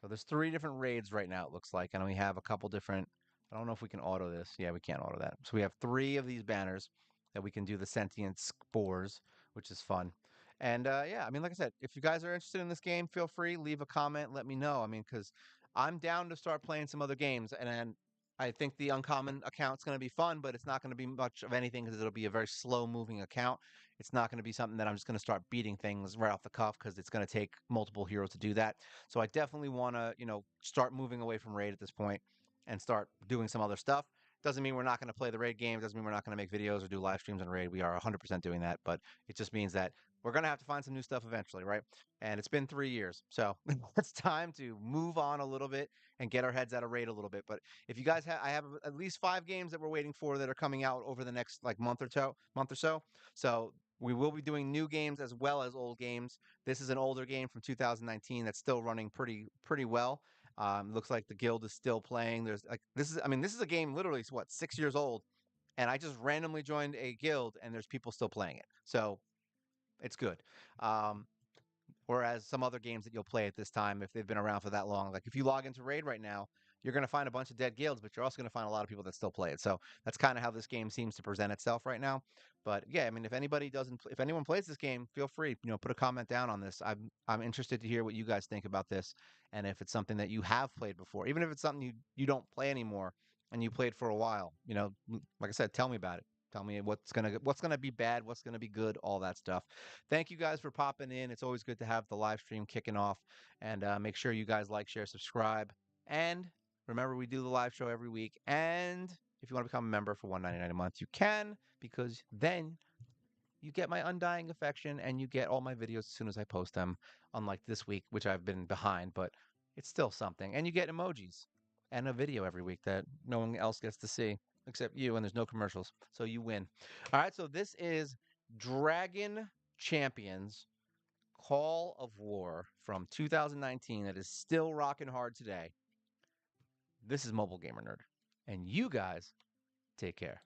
So there's 3 different raids right now, it looks like. And we have a couple different... I don't know if we can auto this. Yeah, we can't auto that. So we have 3 of these banners that we can do the sentient spores, which is fun. And yeah, I mean, like I said, if you guys are interested in this game, feel free, leave a comment, let me know. I mean, because I'm down to start playing some other games. And I think the uncommon account's going to be fun, but it's not going to be much of anything because it'll be a very slow moving account. It's not going to be something that I'm just going to start beating things right off the cuff because it's going to take multiple heroes to do that. So I definitely want to, start moving away from raid at this point. and start doing some other stuff. Doesn't mean we're not going to play the raid game. Doesn't mean we're not going to make videos or do live streams on raid. We are 100% doing that, but it just means that we're going to have to find some new stuff eventually, right? And it's been 3 years, so it's time to move on a little bit and get our heads out of raid a little bit. But if you guys have, I have at least 5 games that we're waiting for that are coming out over the next like month or so. So we will be doing new games as well as old games. This is an older game from 2019 that's still running pretty well. Looks like the guild is still playing. There's like I mean, this is a game literally what 6 years old, and I just randomly joined a guild, and there's people still playing it. So it's good. Um, Whereas some other games that you'll play at this time, if they've been around for that long, like if you log into Raid right now, you're going to find a bunch of dead guilds, but you're also going to find a lot of people that still play it. So that's kind of how this game seems to present itself right now. But yeah, I mean, if anyone plays this game, feel free, put a comment down on this. I'm interested to hear what you guys think about this, and if it's something that you have played before, even if it's something you don't play anymore and you played for a while. Like I said, tell me about it. Tell me what's gonna be bad, what's gonna be good, all that stuff. Thank you guys for popping in. It's always good to have the live stream kicking off. And make sure you guys like, share, subscribe. And remember, we do the live show every week. And if you want to become a member for $1.99 a month, you can, because then you get my undying affection and you get all my videos as soon as I post them, unlike this week, which I've been behind, but it's still something. And you get emojis and a video every week that no one else gets to see except you, and there's no commercials. So you win. All right, so this is Dragon Champions Call of War from 2019 that is still rocking hard today. This is Mobile Gamer Nerd, and you guys take care.